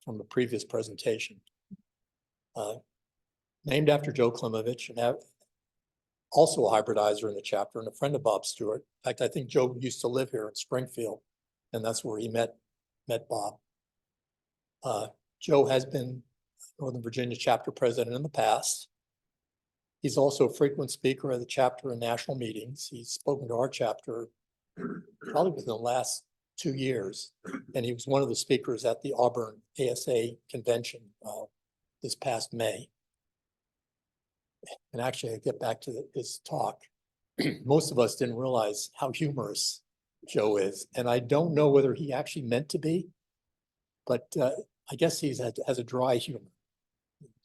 Speaker 1: from the previous presentation. Named after Joe Klimovich, and also a hybridizer in the chapter and a friend of Bob Stewart. In fact, I think Joe used to live here in Springfield, and that's where he met Bob. Joe has been Northern Virginia chapter president in the past. He's also a frequent speaker of the chapter in national meetings. He's spoken to our chapter probably within the last 2 years, and he was one of the speakers at the Auburn ASA convention this past May. And actually, I get back to his talk. Most of us didn't realize how humorous Joe is, and I don't know whether he actually meant to be, but I guess he has a dry humor.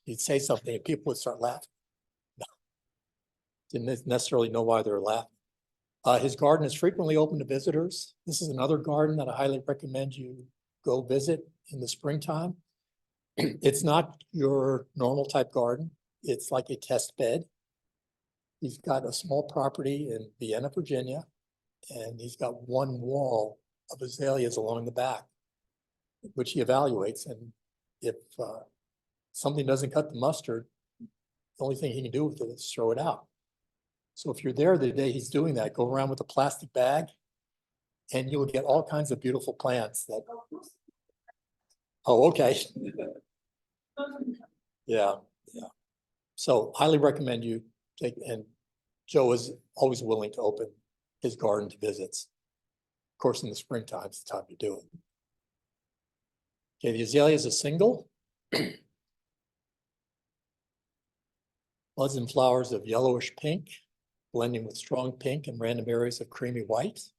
Speaker 1: He'd say something and people would start laughing. No. Didn't necessarily know why they were laughing. His garden is frequently open to visitors. This is another garden that I highly recommend you go visit in the springtime. It's not your normal type garden. It's like a test bed. He's got a small property in Vienna, Virginia, and he's got one wall of azaleas along the back, which he evaluates. And if something doesn't cut the mustard, the only thing he can do with it is throw it out. So if you're there the day he's doing that, go around with a plastic bag and you'll get all kinds of beautiful plants that. Oh, okay. Yeah. So highly recommend you take, and Joe is always willing to open his garden to visits. Of course, in the springtime, it's the time to do it. Okay, the azalea is a single. Buds and flowers of yellowish pink, blending with strong pink and random areas of creamy white.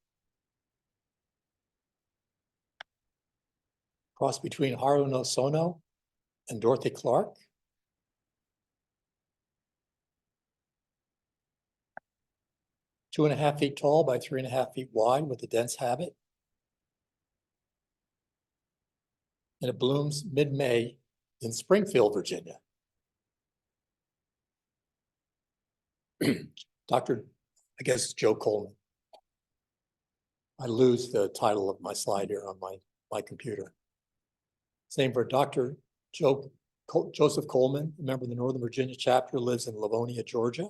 Speaker 1: Cross between Haruno Sono and Dorothy Clark. Two and a half feet tall by 3.5 feet wide with a dense habit. And it blooms mid-May in Springfield, Virginia. Dr. I guess Joe Coleman. I lose the title of my slide here on my computer. Same for Dr. Joseph Coleman, a member of the Northern Virginia chapter, lives in Livonia, Georgia.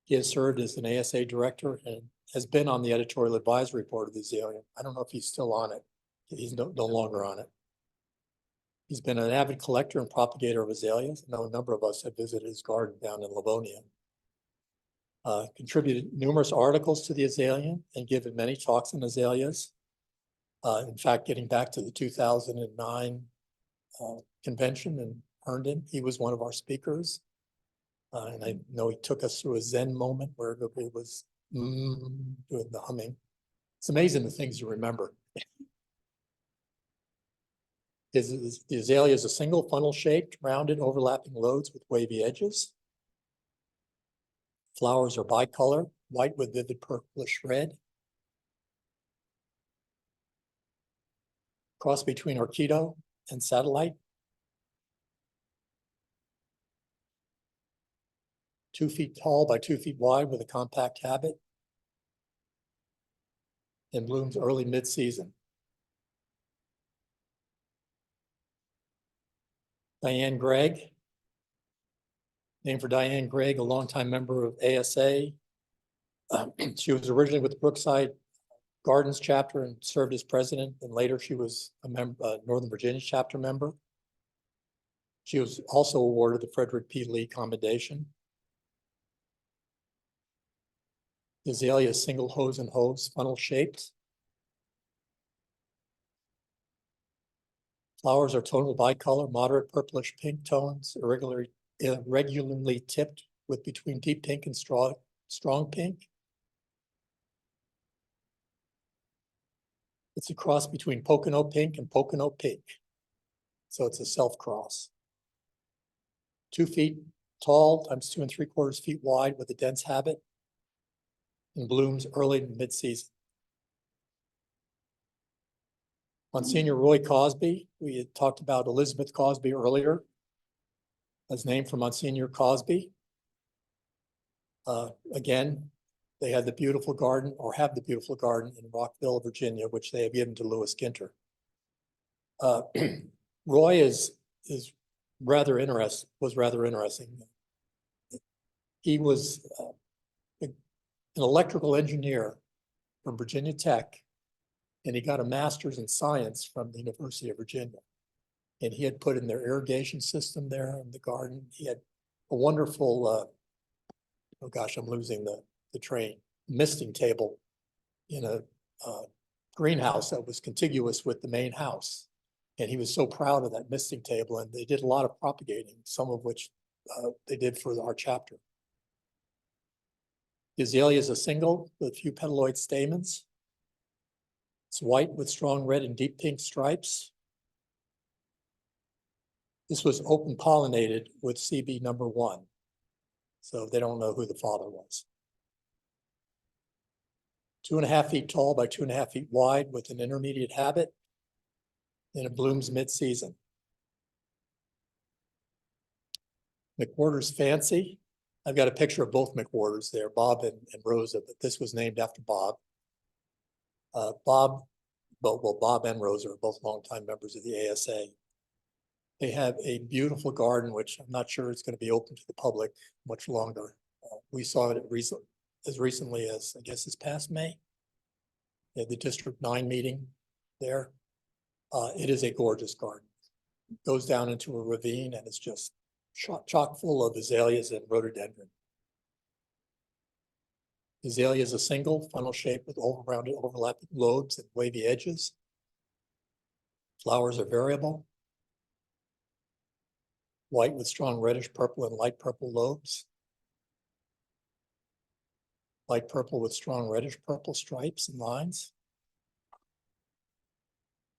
Speaker 1: He has served as an ASA director and has been on the editorial advisory board of the Azalea. I don't know if he's still on it. He's no longer on it. He's been an avid collector and propagator of azaleas. I know a number of us have visited his garden down in Livonia. Contributed numerous articles to the azalea and given many talks on azaleas. In fact, getting back to the 2009 convention in Herndon, he was one of our speakers. And I know he took us through a Zen moment where everybody was doing the humming. It's amazing the things you remember. The azalea is a single funnel shaped, rounded, overlapping lobes with wavy edges. Flowers are bicolor, white with vivid purplish red. Cross between orchido and satellite. 2 feet tall by 2 feet wide with a compact habit. And blooms early mid-season. Diane Gregg, named for Diane Gregg, a longtime member of ASA. She was originally with the Brookside Gardens chapter and served as president, and later she was a member, Northern Virginia chapter member. She was also awarded the Frederick P. Lee Commendation. The azalea is single hose and hose, funnel shaped. Flowers are tonal bicolor, moderate purplish pink tones, irregularly tipped with between deep pink and strong pink. It's a cross between Pocono pink and Pocono pink. So it's a self cross. 2 feet tall times 2 3/4 feet wide with a dense habit and blooms early to mid-season. Monsignor Roy Cosby, we had talked about Elizabeth Cosby earlier, as named for Monsignor Cosby. Again, they had the beautiful garden, or have the beautiful garden in Rockville, Virginia, which they have given to Lewis Ginter. Roy was rather interesting. He was an electrical engineer from Virginia Tech, and he got a master's in science from the University of Virginia. And he had put in their irrigation system there in the garden. He had a wonderful, oh gosh, I'm losing the train, misting table in a greenhouse that was contiguous with the main house. And he was so proud of that misting table, and they did a lot of propagating, some of which they did for our chapter. The azalea is a single with a few petaloid stamens. It's white with strong red and deep pink stripes. This was open pollinated with CB number 1. So they don't know who the father was. 2.5 feet tall by 2.5 feet wide with an intermediate habit, and it blooms mid-season. McWhorter's Fancy. I've got a picture of both McWhorters there, Bob and Rosa, but this was named after Bob. Bob and Rosa are both longtime members of the ASA. They have a beautiful garden, which I'm not sure it's going to be open to the public much longer. We saw it as recently as, I guess, this past May. They had the District 9 meeting there. It is a gorgeous garden. It goes down into a ravine, and it's just chock full of azaleas and rhododendron. Azalea is a single funnel shape with rounded overlapping lobes and wavy edges. Flowers are variable. White with strong reddish purple and light purple lobes. Light purple with strong reddish purple stripes and lines.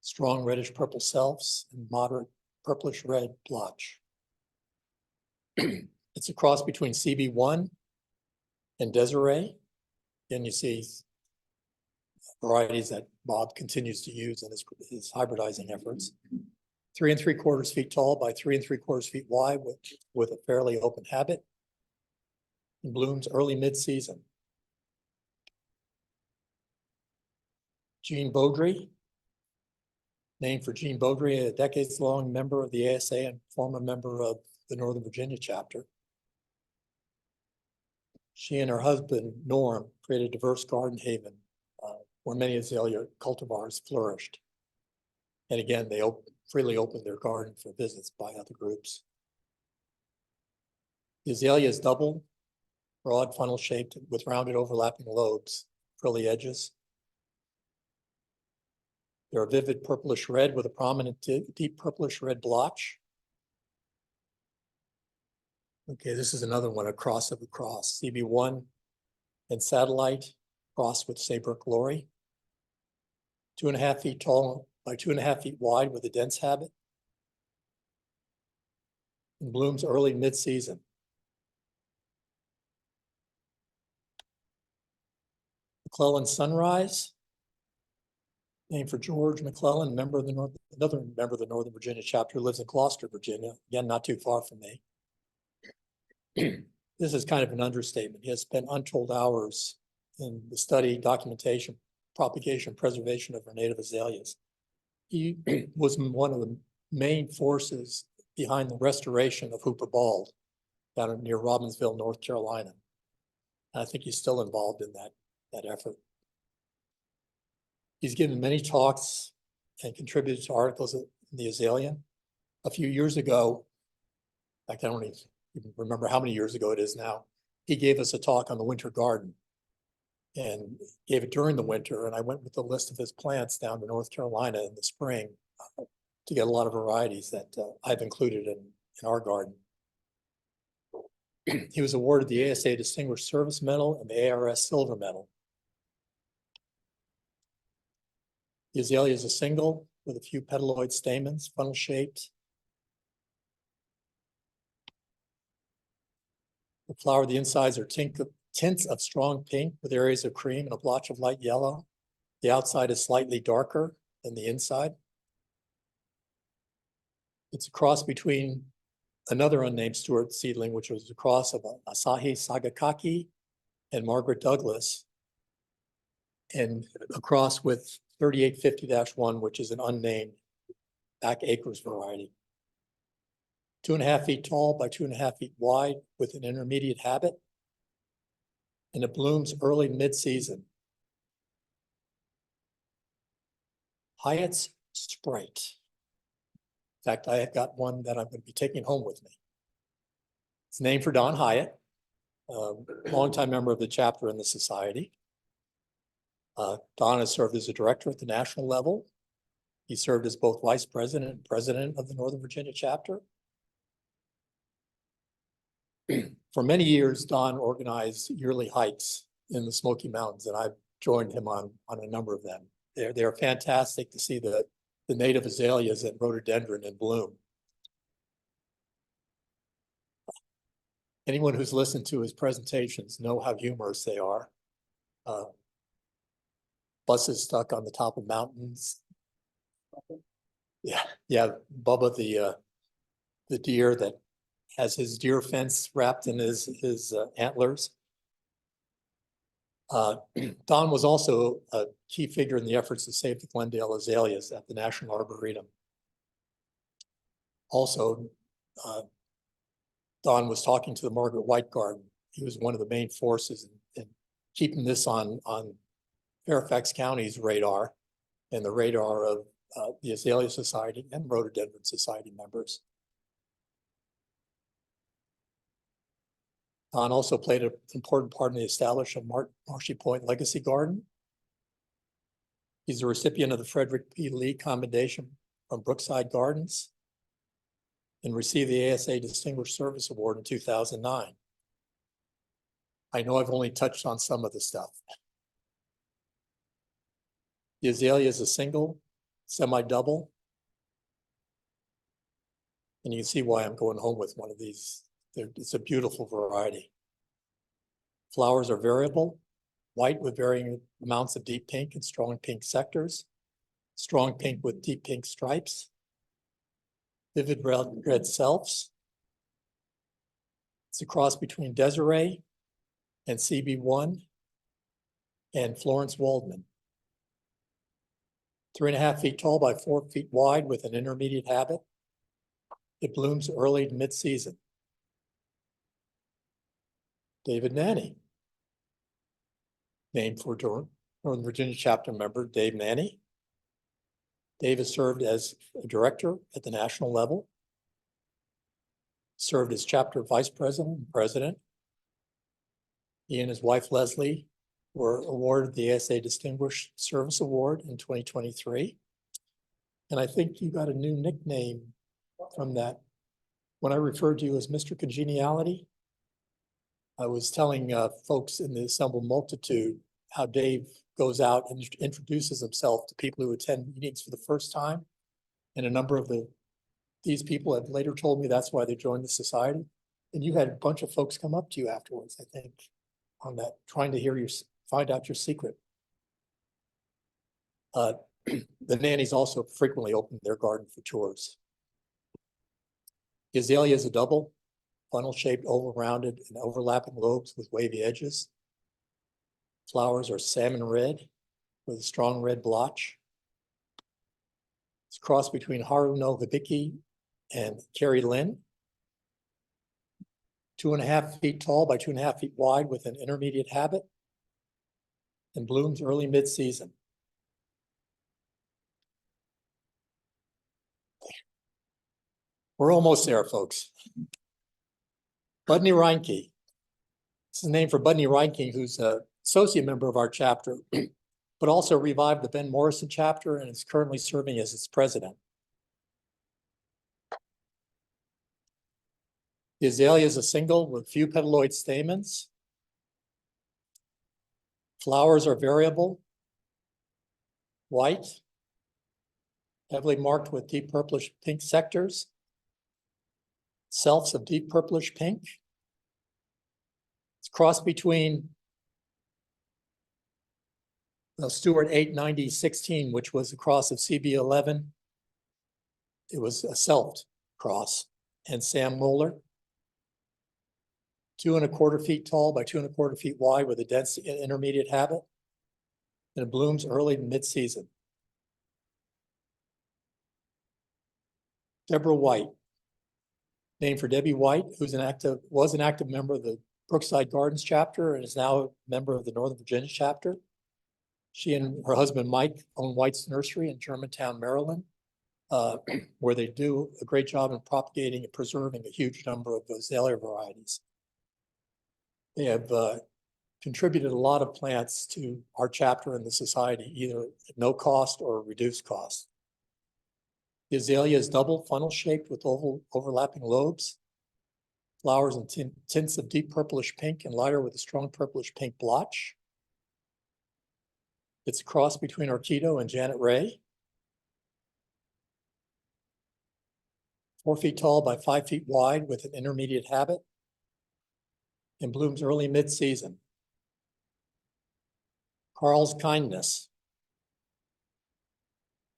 Speaker 1: Strong reddish purple selves and moderate purplish red blotch. It's a cross between CB1 and Desiree. And you see varieties that Bob continues to use in his hybridizing efforts. 3 3/4 feet tall by 3 3/4 feet wide with a fairly open habit. And blooms early mid-season. Jean Beaudry, named for Jean Beaudry, a decades-long member of the ASA and former member of the Northern Virginia chapter. She and her husband, Norm, created a diverse garden haven where many azalea cultivars flourished. And again, they freely opened their garden for visits by other groups. The azalea is double, broad funnel shaped with rounded overlapping lobes, frilly edges. They're a vivid purplish red with a prominent deep purplish red blotch. Okay, this is another one, a cross of a cross, CB1 and satellite crossed with Saybrook Glory. 2.5 feet tall by 2.5 feet wide with a dense habit. And blooms early mid-season. McClellan Sunrise, named for George McClellan, member of the another member of the Northern Virginia chapter, who lives in Gloucester, Virginia, again, not too far from me. This is kind of an understatement. He has spent untold hours in the study, documentation, propagation, preservation of our native azaleas. He was one of the main forces behind the restoration of Hooper Bald down near Robbinsville, North Carolina. And I think he's still involved in that effort. He's given many talks and contributed to articles in the Azalea. A few years ago, I can only remember how many years ago it is now, he gave us a talk on the winter garden and gave it during the winter. And I went with the list of his plants down to North Carolina in the spring to get a lot of varieties that I've included in our garden. He was awarded the ASA Distinguished Service Medal and the ARS Silver Medal. The azalea is a single with a few petaloid stamens, funnel shaped. The flower, the insides are tints of strong pink with areas of cream and a blotch of light yellow. The outside is slightly darker than the inside. It's a cross between another unnamed Stewart seedling, which was a cross of Asahi Sagakaki and Margaret Douglas, and a cross with 3850-1, which is an unnamed back acres variety. 2.5 feet tall by 2.5 feet wide with an intermediate habit. And it blooms early mid-season. Hyatt's Sprite. In fact, I have got one that I'm going to be taking home with me. It's named for Don Hyatt, a longtime member of the chapter in the society. Don has served as a director at the national level. He served as both vice president and president of the Northern Virginia chapter. For many years, Don organized yearly hikes in the Smoky Mountains, and I've joined him on a number of them. They're fantastic to see the native azaleas and rhododendron in bloom. Anyone who's listened to his presentations know how humorous they are. Buses stuck on the top of mountains. Yeah, Bubba, the deer that has his deer fence wrapped in his antlers. Don was also a key figure in the efforts to save the Glendale azaleas at the National Arboretum. Also, Don was talking to the Margaret White Garden. He was one of the main forces in keeping this on Fairfax County's radar and the radar of the Azalea Society and Rhododendron Society members. Don also played an important part in the establishment of Marshy Point Legacy Garden. He's a recipient of the Frederick P. Lee Commendation from Brookside Gardens and received the ASA Distinguished Service Award in 2009. I know I've only touched on some of the stuff. The azalea is a single, semi-double. And you can see why I'm going home with one of these. It's a beautiful variety. Flowers are variable, white with varying amounts of deep pink and strong pink sectors, strong pink with deep pink stripes, vivid red selves. It's a cross between Desiree and CB1 and Florence Waldman. 3.5 feet tall by 4 feet wide with an intermediate habit. It blooms early to mid-season. David Nanny, named for Northern Virginia chapter member Dave Nanny. Dave has served as a director at the national level, served as chapter vice president and president. He and his wife Leslie were awarded the ASA Distinguished Service Award in 2023. And I think you got a new nickname from that when I referred to you as Mr. Congeniality, I was telling folks in the assembled multitude how Dave goes out and introduces himself to people who attend meetings for the first time. And a number of these people have later told me that's why they joined the society. And you had a bunch of folks come up to you afterwards, I think, on that, trying to find out your secret. The nannies also frequently open their garden for tours. The azalea is a double, funnel-shaped, oval-rounded, and overlapping lobes with wavy edges. Flowers are salmon red with a strong red blotch. It's a cross between Haru no Hibiki and Carrie Lynn. 2.5 feet tall by 2.5 feet wide with an intermediate habit, and blooms early mid-season. We're almost there, folks. Budney Reinke. This is named for Budney Reinke, who's an associate member of our chapter, but also revived the Ben Morrison chapter and is currently serving as its president. The azalea is a single with few petaloid stamens. Flowers are variable, white, heavily marked with deep purplish pink sectors. Selfs of deep purplish pink. It's crossed between the Stewart 890-16, which was a cross of CB11. It was a selfed cross, and Sam Moeller. 2.25 feet tall by 2.25 feet wide with a dense intermediate habit. And it blooms early to mid-season. Deborah White, named for Debbie White, was an active member of the Brookside Gardens chapter and is now a member of the Northern Virginia chapter. She and her husband Mike own White's Nursery in Germantown, Maryland, where they do a great job in propagating and preserving a huge number of azalea varieties. They have contributed a lot of plants to our chapter in the society, either at no cost or reduced cost. The azalea is double funnel shaped with overlapping lobes. Flowers in tints of deep purplish pink and lighter with a strong purplish pink blotch. It's a cross between Orchido and Janet Ray. 4 feet tall by 5 feet wide with an intermediate habit. And blooms early mid-season. Carl's Kindness.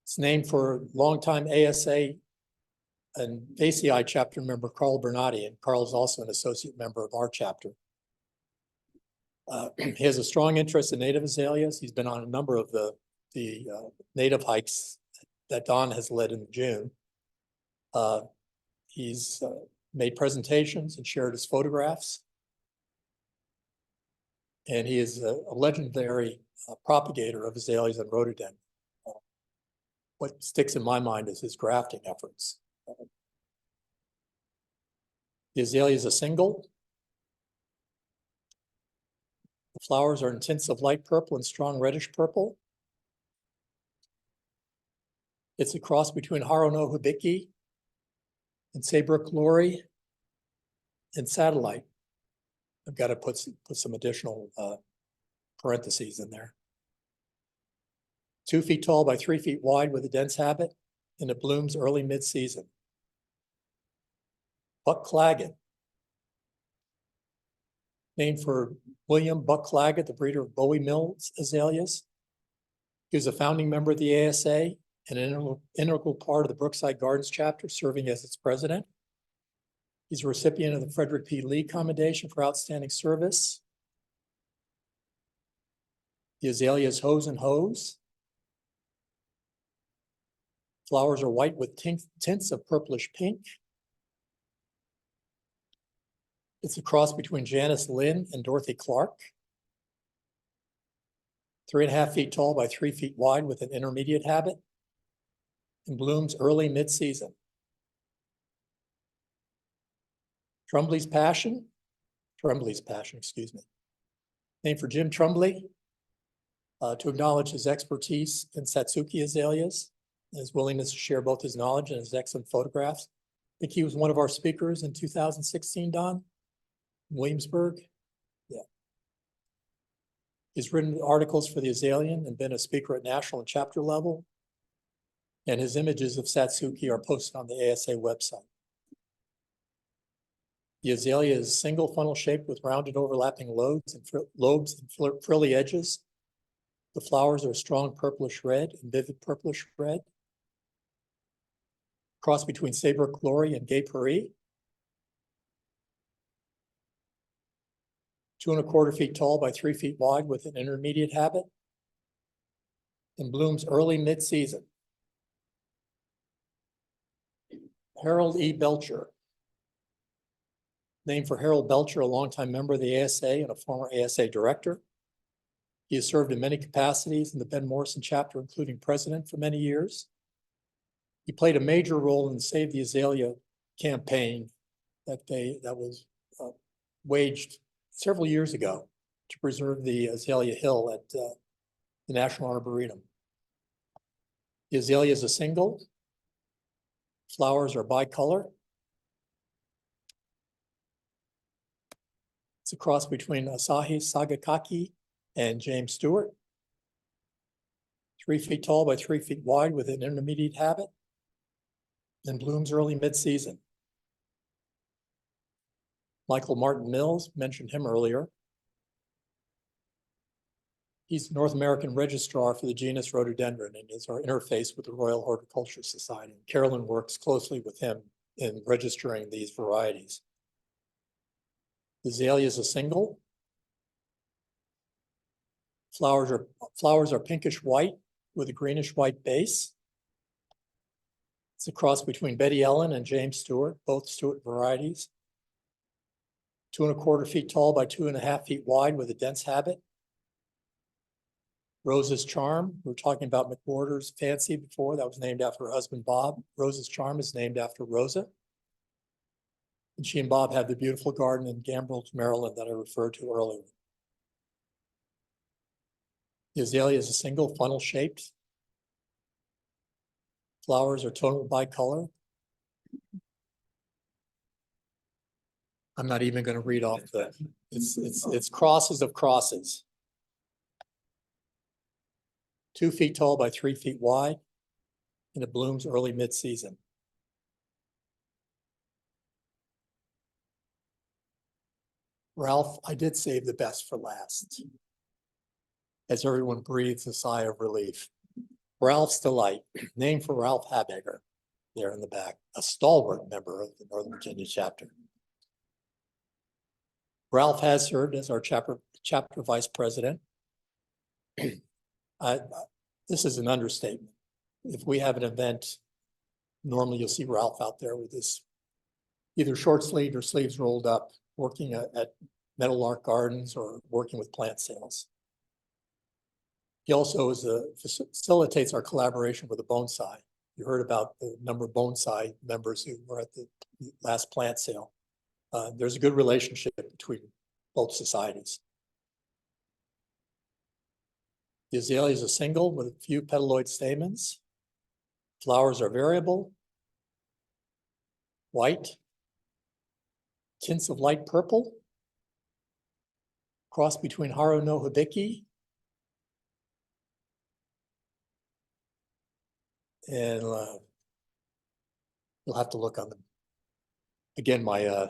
Speaker 1: It's named for longtime ASA and ACI chapter member Carl Bernardi, and Carl is also an associate member of our chapter. He has a strong interest in native azaleas. He's been on a number of the native hikes that Don has led in June. He's made presentations and shared his photographs. And he is a legendary propagator of azaleas and rhododendron. What sticks in my mind is his grafting efforts. The azalea is a single. The flowers are in tints of light purple and strong reddish purple. It's a cross between Haru no Hibiki and Saybrook Glory and Satellite. I've got to put some additional parentheses in there. 2 feet tall by 3 feet wide with a dense habit, and it blooms early mid-season. Buck Claggett, named for William Buck Claggett, the breeder of Bowie Mills azaleas. He was a founding member of the ASA and an integral part of the Brookside Gardens chapter, serving as its president. He's a recipient of the Frederick P. Lee Commendation for Outstanding Service. The azalea is Hose and Hose. Flowers are white with tints of purplish pink. It's a cross between Janice Lynn and Dorothy Clark. 3.5 feet tall by 3 feet wide with an intermediate habit, and blooms early mid-season. Trumbley's Passion, excuse me. Named for Jim Trumbley, to acknowledge his expertise in Satsuki azaleas, and his willingness to share both his knowledge and his excellent photographs. think he was one of our speakers in 2016, Don? Williamsburg? Yeah. He's written articles for the Azalean and been a speaker at national and chapter level. And his images of Satsuki are posted on the ASA website. The azalea is single funnel shaped with rounded overlapping lobes and frilly edges. The flowers are strong purplish red and vivid purplish red. Cross between Sabre Glory and Gay Paris. 2¼ feet tall by 3 feet wide with an intermediate habit. And blooms early mid-season. Harold E. Belcher. Named for Harold Belcher, a longtime member of the ASA and a former ASA director. He has served in many capacities in the Ben Morrison chapter, including president for many years. He played a major role in the Save the Azalea campaign that was waged several years ago to preserve the Azalea Hill at the National Arboretum. The azalea is a single. Flowers are bicolor. It's a cross between Asahi Sagakaki and James Stewart. 3 feet tall by 3 feet wide with an intermediate habit. And blooms early mid-season. Michael Martin Mills, mentioned him earlier. He's North American registrar for the genus Rhododendron and is our interface with the Royal Horticultural Society. Carolyn works closely with him in registering these varieties. The azalea is a single. Flowers are pinkish white with a greenish white base. It's a cross between Betty Ellen and James Stewart, both Stewart varieties. 2¼ feet tall by 2½ feet wide with a dense habit. Rose's Charm, we were talking about McWhorter's Fancy before, that was named after her husband, Bob. Rose's Charm is named after Rosa. And she and Bob had the beautiful garden in Gambrills, Maryland that I referred to earlier. The azalea is a single funnel shaped. Flowers are tonal bicolor. I'm not even going to read off it's crosses of crosses. 2 feet tall by 3 feet wide, and it blooms early mid-season. Ralph, I did save the best for last, as everyone breathes a sigh of relief. Ralph's Delight, named for Ralph Habegger, there in the back, a stalwart member of the Northern Virginia chapter. Ralph has served as our chapter vice president. This is an understatement. If we have an event, normally you'll see Ralph out there with his either short sleeved or sleeves rolled up, working at Meadowlark Gardens or working with plant sales. He also facilitates our collaboration with the bonsai. You heard about the number of bonsai members who were at the last plant sale. There's a good relationship between both societies. The azalea is a single with a few petaloid stamens. Flowers are variable, white, tints of light purple, cross between Haru no Hibiki and you'll have to look on them. Again, my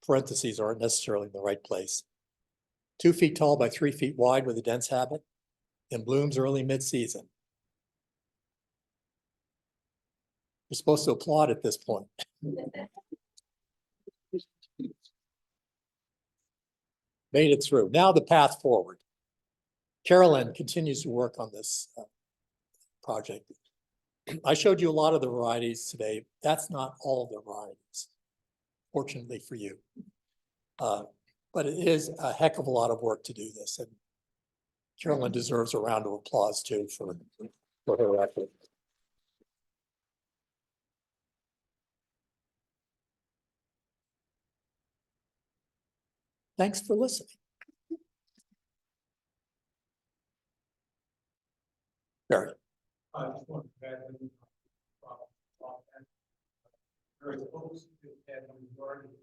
Speaker 1: parentheses aren't necessarily in the right place. 2 feet tall by 3 feet wide with a dense habit and blooms early mid-season. You're supposed to applaud at this point. Made it through. Now the path forward. Carolyn continues to work on this project. I showed you a lot of the varieties today. That's not all of the varieties, fortunately for you. But it is a heck of a lot of work to do this. And Carolyn deserves a round of applause too for her effort. Thanks for listening. Barry.
Speaker 4: I just want to add in,
Speaker 2: Or the folks that have a majority